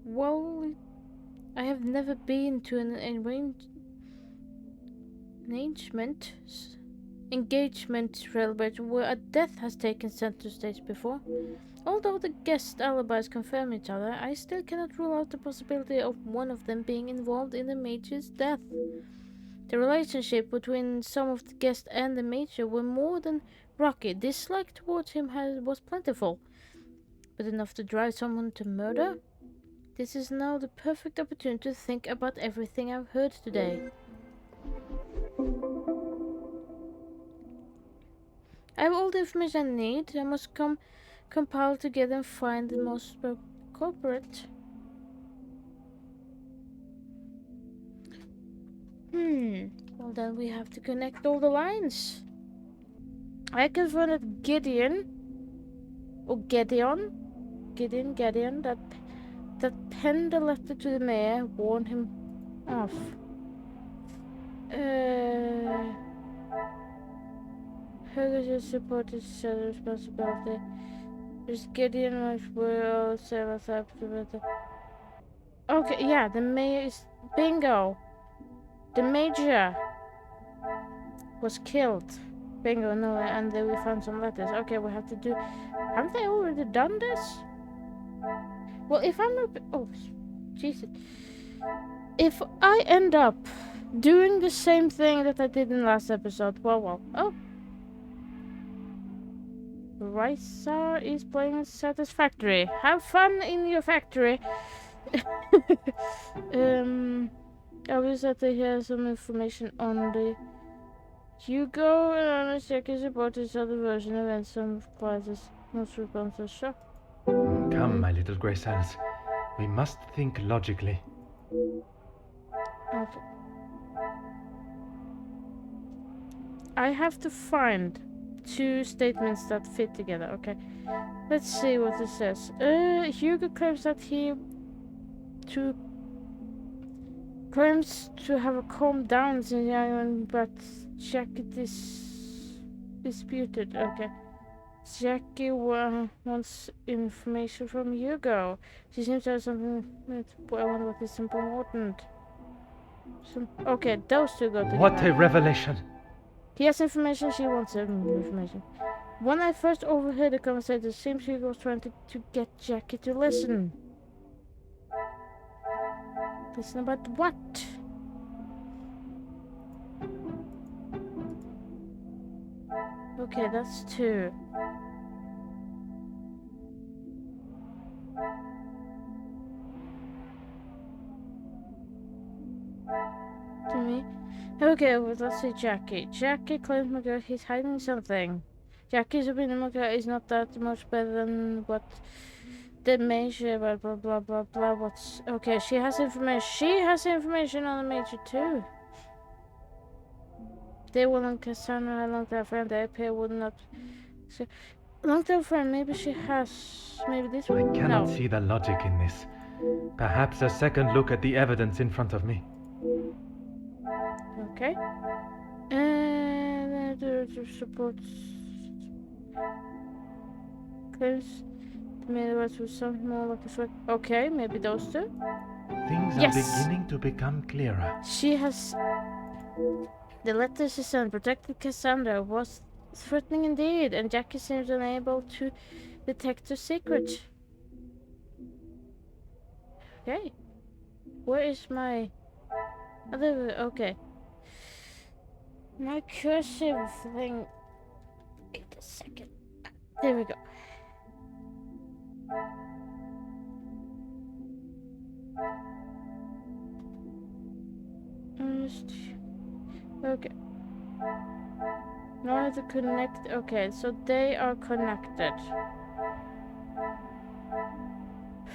Speaker 1: Well, I have never been to an engagement celebration where a death has taken center stage before. Although the guest alibis confirm each other, I still cannot rule out the possibility of one of them being involved in the Major's death. The relationship between some of the guests and the Major were more than rocky. Dislike towards him was plentiful, but enough to drive someone to murder? This is now the perfect opportunity to think about everything I've heard today. I have all the information I need. I must compile together and find the most culprit. Well, then we have to connect all the lines. I confronted Gideon, that penned a letter to the mayor, warned him off. Fergus supported shared responsibility. There's Gideon, which will save us up to better. Okay, yeah, the mayor is bingo. The Major was killed. Bingo, no, and then we found some letters. Okay, we have to do. Haven't they already done this? Well, if I'm not. Oh, Jesus. If I end up doing the same thing that I did in last episode, well. Oh. Rysar is playing Satisfactory. Have fun in your factory. Obviously, that he has some information on the Hugo and on check his report is other version of and some classes. Most responses, sure.
Speaker 10: Come, my little grey cells. We must think logically.
Speaker 1: Okay. I have to find two statements that fit together. Okay. Let's see what it says. Hugo claims that he claims to have a calmed down since young, but Jackie disputed. Okay. Jackie wants information from Hugo. She seems to have something with. I wonder what is important. Okay, those two go together.
Speaker 10: What a revelation!
Speaker 1: He has information, she wants information. When I first overheard the conversation, it seems Hugo was trying to get Jackie to listen. Listen about what? Okay, that's 2. To me. Okay, well, let's see Jackie. Jackie claims McGill he's hiding something. Jackie's opinion McGill is not that much better than what the major, blah blah blah blah blah. What's okay? She has information. She has information on the major too. They will on Cassandra, long-term friend. The AP would not. So, long-term friend. Maybe she has. Maybe this one.
Speaker 10: I cannot
Speaker 1: No.
Speaker 10: see the logic in this. Perhaps a second look at the evidence in front of me.
Speaker 1: Okay. And the supports claims the mail was with something more like a threat. Okay, maybe those 2.
Speaker 10: Things
Speaker 1: Yes.
Speaker 10: are beginning to become clearer.
Speaker 1: She has. The letter she sent protected Cassandra was threatening indeed, and Jackie seems unable to detect her secret. Okay. Where is my other? Okay. My cursive thing. Wait a second. There we go. Okay. Now to connect. Okay, so they are connected.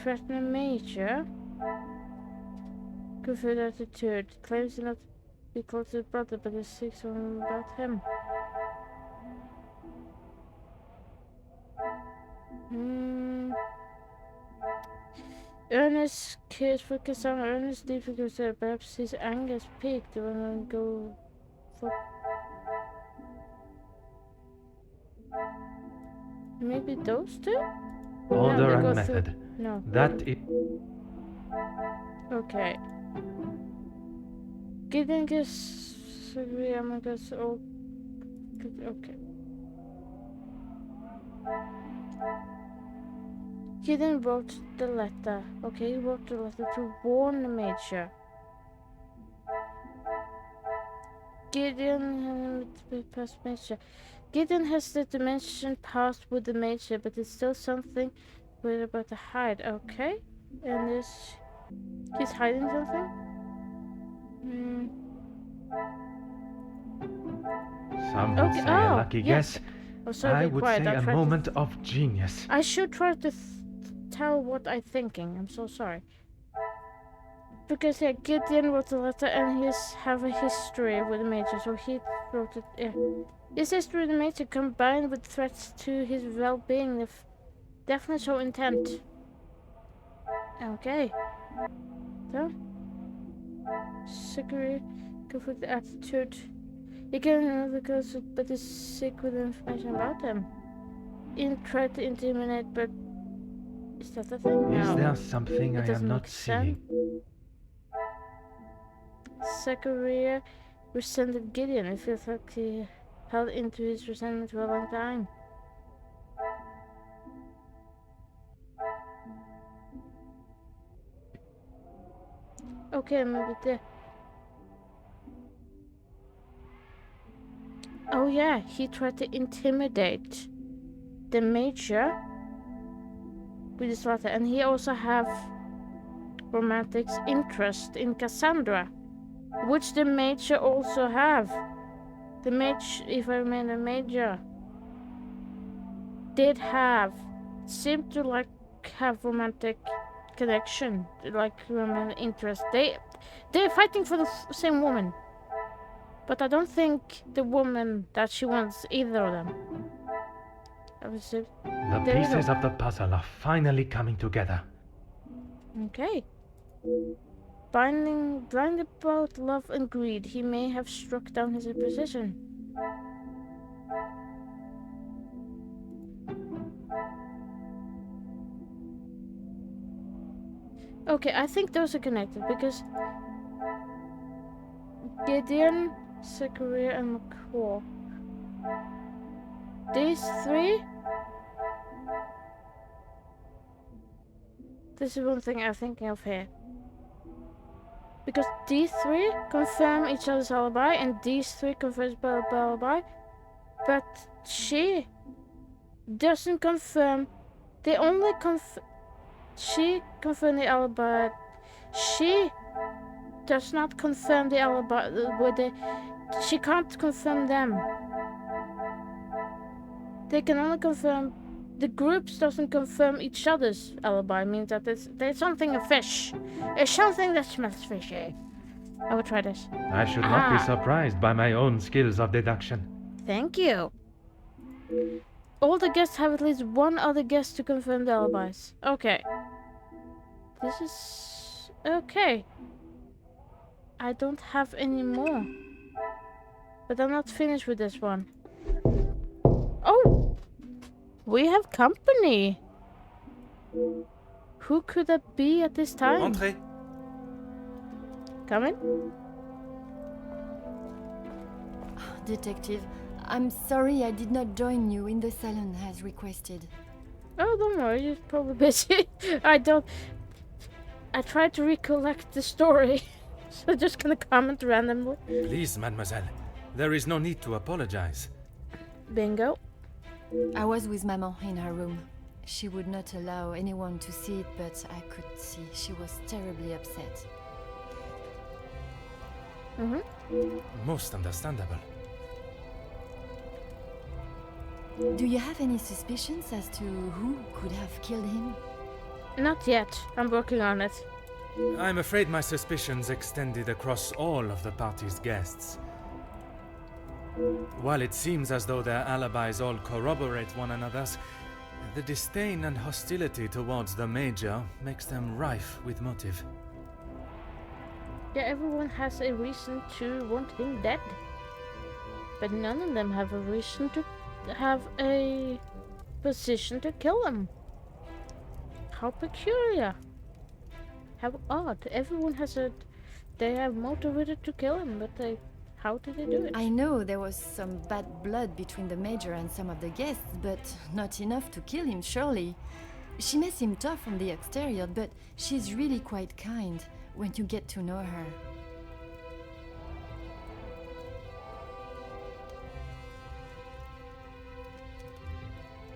Speaker 1: Threatening major. Confused attitude. Claims to not be close to his brother, but is sick something about him. Ernest cares for Cassandra. Ernest deeply considered perhaps his anger is peaked when I go for. Maybe those 2?
Speaker 10: Order
Speaker 1: they
Speaker 10: and
Speaker 1: go
Speaker 10: method.
Speaker 1: through. No.
Speaker 10: That is.
Speaker 1: Okay. Getting his agree among us all. Okay. Gideon wrote the letter. Okay, he wrote the letter to warn the major. Gideon past major. Gideon has the dimension passed with the major, but it's still something we're about to hide. Okay, and this he's hiding something.
Speaker 10: Some would say a lucky
Speaker 1: yes.
Speaker 10: guess.
Speaker 1: Oh, sorry,
Speaker 10: I
Speaker 1: be
Speaker 10: would
Speaker 1: quiet.
Speaker 10: say
Speaker 1: I
Speaker 10: a
Speaker 1: tried to
Speaker 10: moment of genius.
Speaker 1: I should try to tell what I'm thinking. I'm so sorry. Because yeah, Gideon wrote the letter and he's have a history with the major, so he wrote it. Yeah. This history with the major combined with threats to his well-being, definitely show intent. Okay. So, secretary, conflict attitude. He can because but is sick with information about them. Try to intimidate, but is that the thing?
Speaker 10: Is
Speaker 1: No.
Speaker 10: there something
Speaker 1: It
Speaker 10: I
Speaker 1: doesn't
Speaker 10: am not
Speaker 1: make sense.
Speaker 10: seeing?
Speaker 1: Zachariah resented Gideon. It feels like he held into his resentment for a long time. Okay, maybe the. Oh yeah, he tried to intimidate the major with his letter, and he also have romantic interest in Cassandra, which the major also have. The major, if I remember, the major did have, seemed to like have romantic connection, like romantic interest. They're fighting for the same woman, but I don't think the woman that she wants either of them.
Speaker 10: The pieces of the puzzle are finally coming together.
Speaker 1: Okay. Blind about love and greed, he may have struck down his position. Okay, I think those are connected because Gideon, Zachariah, and McCall. These three. This is one thing I'm thinking of here. Because these three confirm each other's alibi, and these three confirm the alibi. But she doesn't confirm. They only she confirmed the alibi. She does not confirm the alibi with the. She can't confirm them. They can only confirm. The groups doesn't confirm each other's alibi. Means that there's something fish. There's something that smells fishy. I will try this.
Speaker 10: I should not be surprised by my own skills of deduction.
Speaker 1: Thank you. All the guests have at least one other guest to confirm the alibis. Okay. This is... okay. I don't have any more. But I'm not finished with this one. Oh! We have company. Who could that be at this time?
Speaker 3: Entrez.
Speaker 1: Come in.
Speaker 11: Detective, I'm sorry I did not join you in the salon as requested.
Speaker 1: Oh, don't worry, you're probably busy. I tried to recollect the story, so I'm just gonna comment randomly.
Speaker 3: Please, mademoiselle. There is no need to apologize.
Speaker 1: Bingo.
Speaker 11: I was with Maman in her room. She would not allow anyone to see it, but I could see she was terribly upset.
Speaker 3: Most understandable.
Speaker 11: Do you have any suspicions as to who could have killed him?
Speaker 1: Not yet. I'm working on it.
Speaker 3: I'm afraid my suspicions extended across all of the party's guests. While it seems as though their alibis all corroborate one another's, the disdain and hostility towards the Major makes them rife with motive.
Speaker 1: Yeah, everyone has a reason to want him dead. But none of them have a reason to have a position to kill him. How peculiar. How odd. Everyone has they have motivated to kill him, but how did they do it?
Speaker 11: I know there was some bad blood between the Major and some of the guests, but not enough to kill him, surely. She may seem tough from the exterior, but she's really quite kind when you get to know her.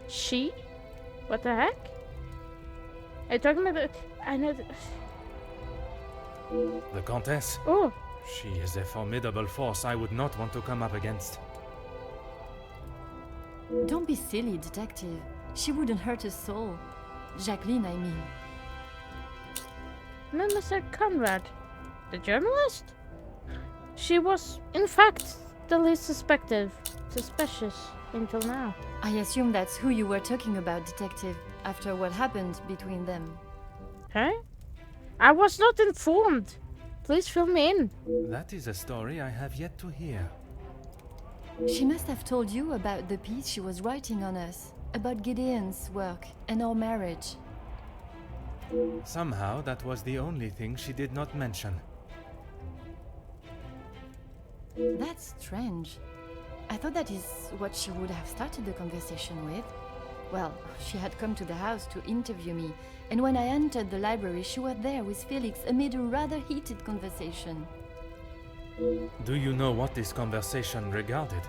Speaker 1: She? What the heck? Are you talking about I know
Speaker 3: The Countess?
Speaker 1: Oh!
Speaker 3: She is a formidable force I would not want to come up against.
Speaker 11: Don't be silly, Detective. She wouldn't hurt a soul. Jacqueline, I mean.
Speaker 1: Mademoiselle Conrad, the journalist? She was, in fact, the least suspicious until now.
Speaker 11: I assume that's who you were talking about, Detective, after what happened between them.
Speaker 1: Huh? I was not informed. Please fill me in.
Speaker 3: That is a story I have yet to hear.
Speaker 11: She must have told you about the piece she was writing on us, about Gideon's work and our marriage.
Speaker 3: Somehow, that was the only thing she did not mention.
Speaker 11: That's strange. I thought that is what she would have started the conversation with. Well, she had come to the house to interview me, and when I entered the library, she was there with Felix amid a rather heated conversation.
Speaker 3: Do you know what this conversation regarded?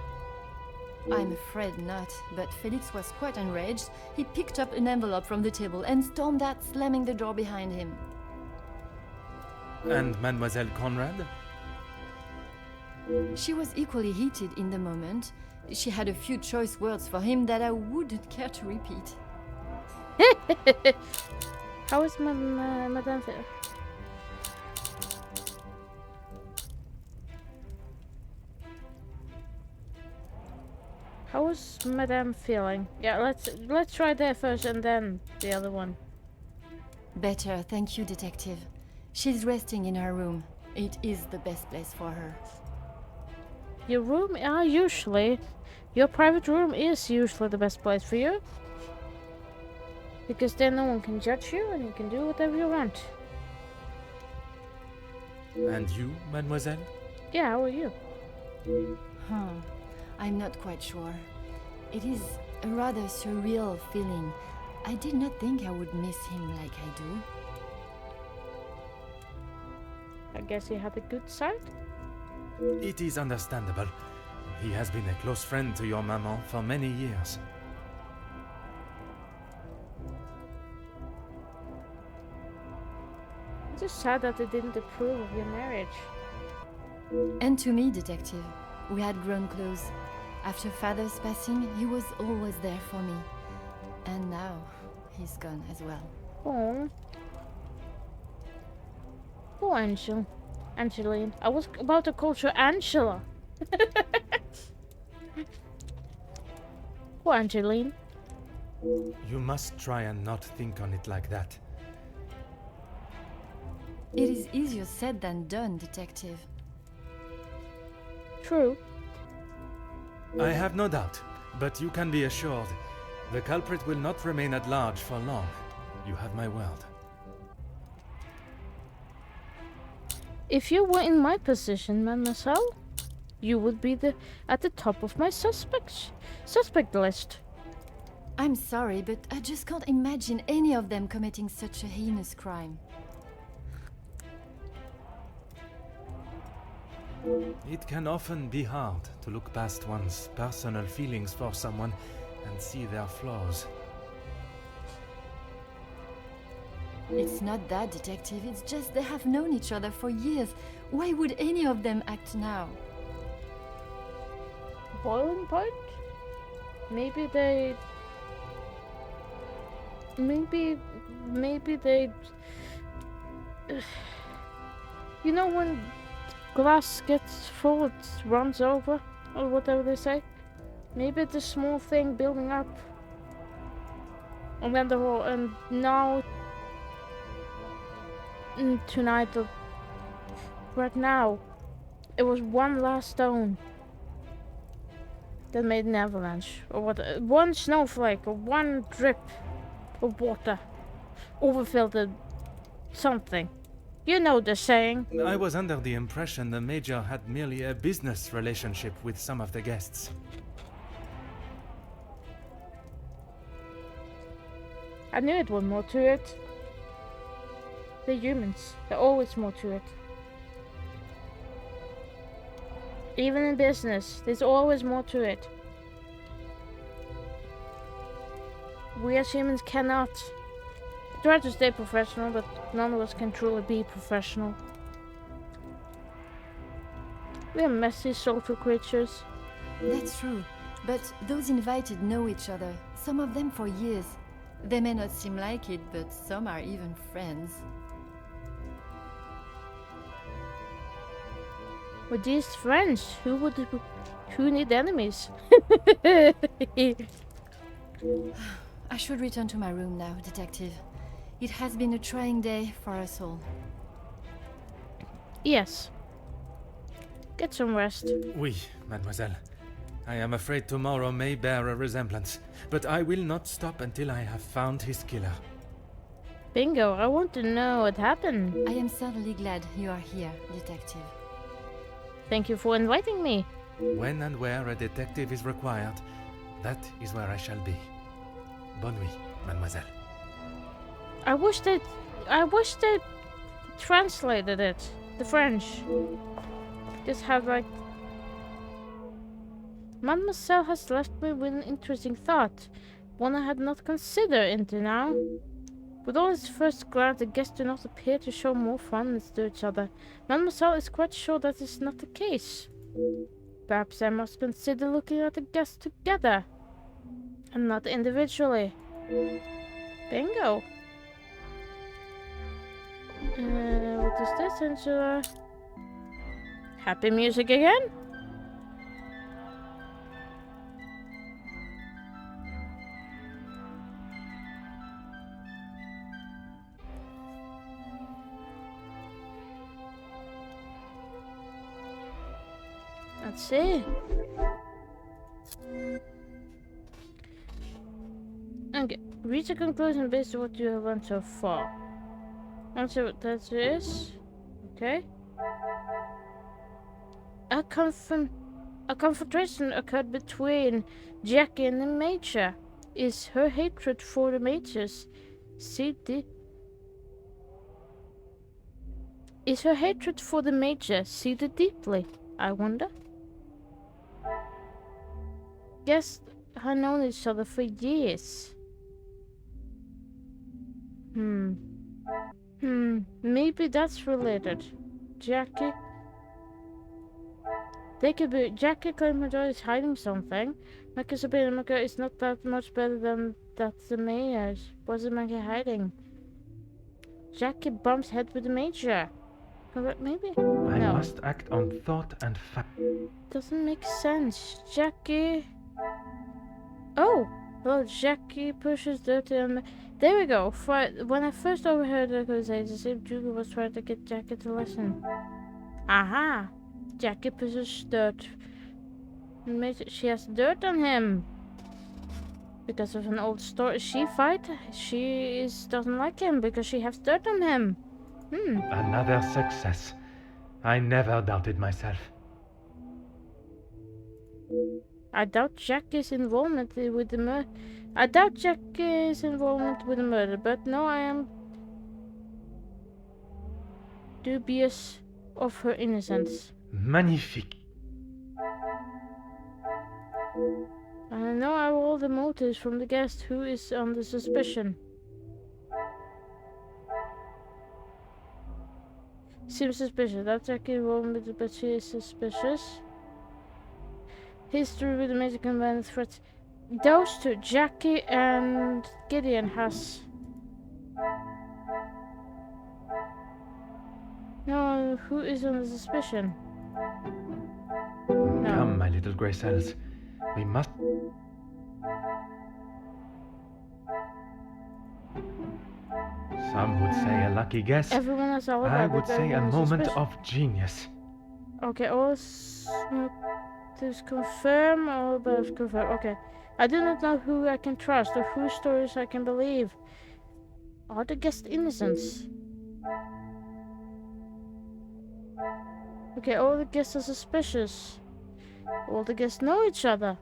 Speaker 11: I'm afraid not, but Felix was quite enraged. He picked up an envelope from the table and stormed out, slamming the door behind him.
Speaker 3: And Mademoiselle Conrad?
Speaker 11: She was equally heated in the moment. She had a few choice words for him that I wouldn't care to repeat.
Speaker 1: How is Madame feel? How is Madame feeling? Yeah, let's try that first and then the other one.
Speaker 11: Better, thank you, Detective. She's resting in her room. It is the best place for her.
Speaker 1: Your room are usually... Your private room is usually the best place for you. Because then no one can judge you and you can do whatever you want.
Speaker 3: And you, mademoiselle?
Speaker 1: Yeah, how are you?
Speaker 11: I'm not quite sure. It is a rather surreal feeling. I did not think I would miss him like I do.
Speaker 1: I guess he had a good side?
Speaker 3: It is understandable, He has been a close friend to your maman for many years.
Speaker 1: It's just sad that they didn't approve of your marriage.
Speaker 11: And to me, detective, we had grown close. After father's passing, he was always there for me. And now, he's gone as well.
Speaker 1: Oh. Poor Angeline. I was about to call her Angela. Poor Angeline.
Speaker 3: You must try and not think on it like that.
Speaker 11: It is easier said than done, detective.
Speaker 1: True.
Speaker 3: I have no doubt, but you can be assured the culprit will not remain at large for long. You have my word.
Speaker 1: If you were in my position, mademoiselle, you would be at the top of my suspect list.
Speaker 11: I'm sorry, but I just can't imagine any of them committing such a heinous crime.
Speaker 3: It can often be hard to look past one's personal feelings for someone and see their flaws.
Speaker 11: It's not that, detective. It's just they have known each other for years. Why would any of them act now?
Speaker 1: Boiling point? Maybe they... Maybe they... You know when glass gets full, it runs over? Or whatever they say? Maybe it's a small thing building up. And then the whole... And now... Tonight, right now, it was one last stone that made an avalanche, or what? One snowflake, or one drip of water overfilled something. You know the saying.
Speaker 3: I was under the impression the Major had merely a business relationship with some of the guests.
Speaker 1: I knew it was more to it. They're humans. There's always more to it. Even in business, there's always more to it. We as humans cannot try to stay professional, but none of us can truly be professional. We are messy social creatures.
Speaker 11: That's true, but those invited know each other, some of them for years. They may not seem like it, but some are even friends.
Speaker 1: With these friends, who need enemies?
Speaker 11: I should return to my room now, detective. It has been a trying day for us all.
Speaker 1: Yes. Get some rest.
Speaker 3: Oui, mademoiselle. I am afraid tomorrow may bear a resemblance, but I will not stop until I have found his killer.
Speaker 1: Bingo, I want to know what happened.
Speaker 11: I am certainly glad you are here, detective.
Speaker 1: Thank you for inviting me.
Speaker 3: When and where a detective is required, that is where I shall be. Bonne nuit, mademoiselle.
Speaker 1: I wish they translated it. The French. Just have like... Mademoiselle has left me with an interesting thought. One I had not considered until now. With all his first glance, the guests do not appear to show more fondness to each other. Mademoiselle is quite sure that is not the case. Perhaps I must consider looking at the guests together, and not individually. Bingo. What is this, Angela? Happy music again? Let's see. Okay, reach a conclusion based on what you have learned so far. Answer what that is. Okay. A confrontation occurred between Jackie and the Major. Is her hatred for the Majors seated deeply? I wonder. guests have known each other for years. Maybe that's related. Jackie? They could be. Jackie claimed Poirot is hiding something. Michael Sabine is not that much better than that the mayor is. What's the Michael hiding? Jackie bumps head with the major. Maybe?
Speaker 10: I
Speaker 1: No.
Speaker 10: must act on thought and fact.
Speaker 1: Doesn't make sense. Jackie. Oh! Well, Jackie pushes dirt in. There we go. When I first overheard the conversation, it seemed Julie was trying to get Jackie to listen. Aha! Jackie pushes dirt. She has dirt on him. Because of an old story. She doesn't like him because she has dirt on him.
Speaker 10: Another success. I never doubted myself.
Speaker 1: I doubt Jackie's involvement with the murder. But no, I am dubious of her innocence.
Speaker 10: Magnifique.
Speaker 1: And I know all the motives from the guest who is under suspicion. Seems suspicious. That Jackie involved with it, but she is suspicious. History with the major combined threats. Those two, Jackie and Gideon, has. No, who is under suspicion? No.
Speaker 10: Come, my little grey cells. We must. Some would say a lucky guess.
Speaker 1: Everyone has alibi.
Speaker 10: I would say a moment of genius.
Speaker 1: Okay, all motives confirm, all above confirm. Okay. I do not know who I can trust or whose stories I can believe. Are the guests innocent? Okay, all the guests are suspicious. All the guests know each other.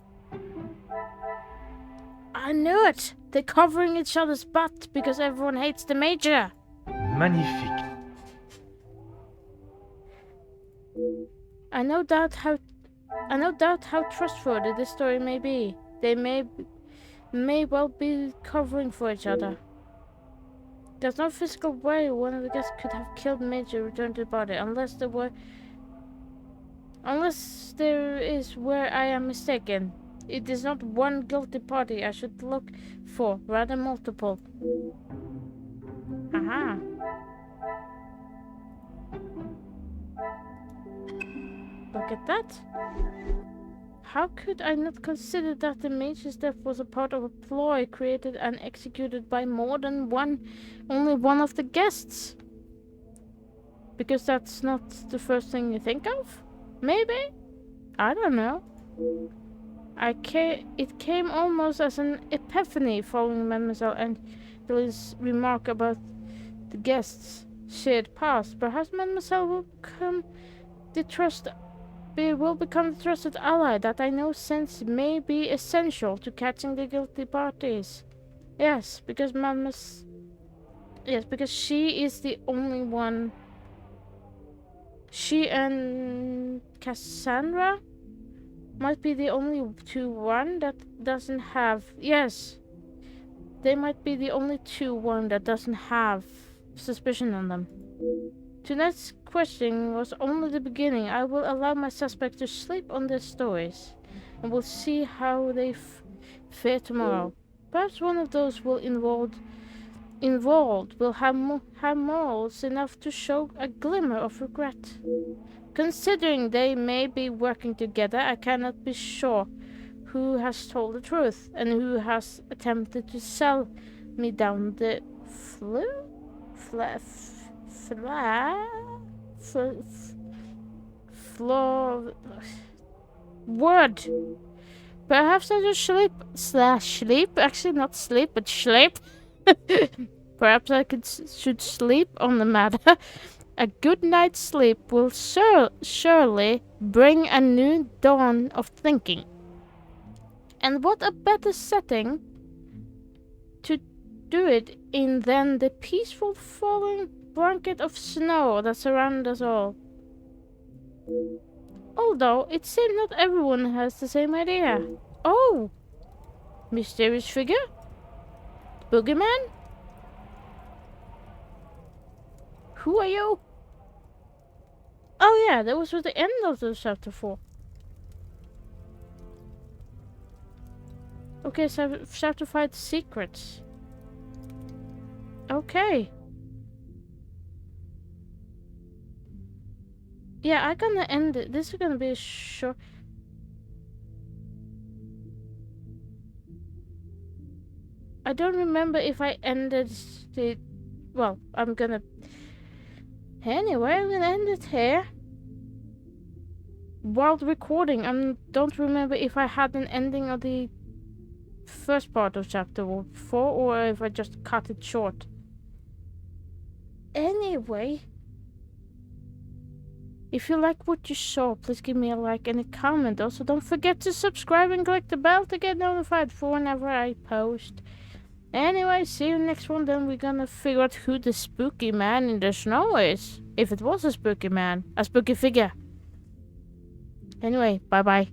Speaker 1: I knew it! They're covering each other's butt because everyone hates the major.
Speaker 10: Magnifique.
Speaker 1: I no doubt how trustworthy this story may be. They may well be covering for each other. There's no physical way one of the guests could have killed Major and returned the body, unless there is where I am mistaken. It is not one guilty party I should look for, rather multiple. Aha. Look at that. How could I not consider that the Major's death was a part of a ploy created and executed by only one of the guests? Because that's not the first thing you think of? Maybe? I don't know. It came almost as an epiphany following Mademoiselle Angeline's remark about the guests' shared past. Perhaps Mademoiselle will become the trusted ally that I know sense may be essential to catching the guilty parties. Yes, because she is the only one. She and Cassandra might be the only one that doesn't have. Yes, they might be the only one that doesn't have suspicion on them. Tonight's questioning was only the beginning. I will allow my suspect to sleep on their stories, and we'll see how they fare tomorrow. Perhaps one of those involved will have morals enough to show a glimmer of regret. Considering they may be working together, I cannot be sure who has told the truth and who has attempted to sell me down the word. Perhaps I should sleep. Actually, not sleep, but sleep. Perhaps I should sleep on the matter. A good night's sleep will surely bring a new dawn of thinking. And what a better setting to do it in than the peaceful falling blanket of snow that surrounds us all. Although it seems not everyone has the same idea. Oh! Mysterious figure? Boogeyman? Who are you? Oh yeah, that was at the end of the chapter 4. Okay, so chapter 5 secrets. Okay. Yeah, I'm gonna end it. This is gonna be a short. I don't remember if I ended the. Well, I'm gonna. Anyway, I'm gonna end it here. While recording, I don't remember if I had an ending of the first part of chapter 4 or if I just cut it short. Anyway, if you like what you saw, please give me a like and a comment. Also, don't forget to subscribe and click the bell to get notified for whenever I post. Anyway, see you next one. Then we're gonna figure out who the spooky man in the snow is. If it was a spooky man, a spooky figure. Anyway, bye bye.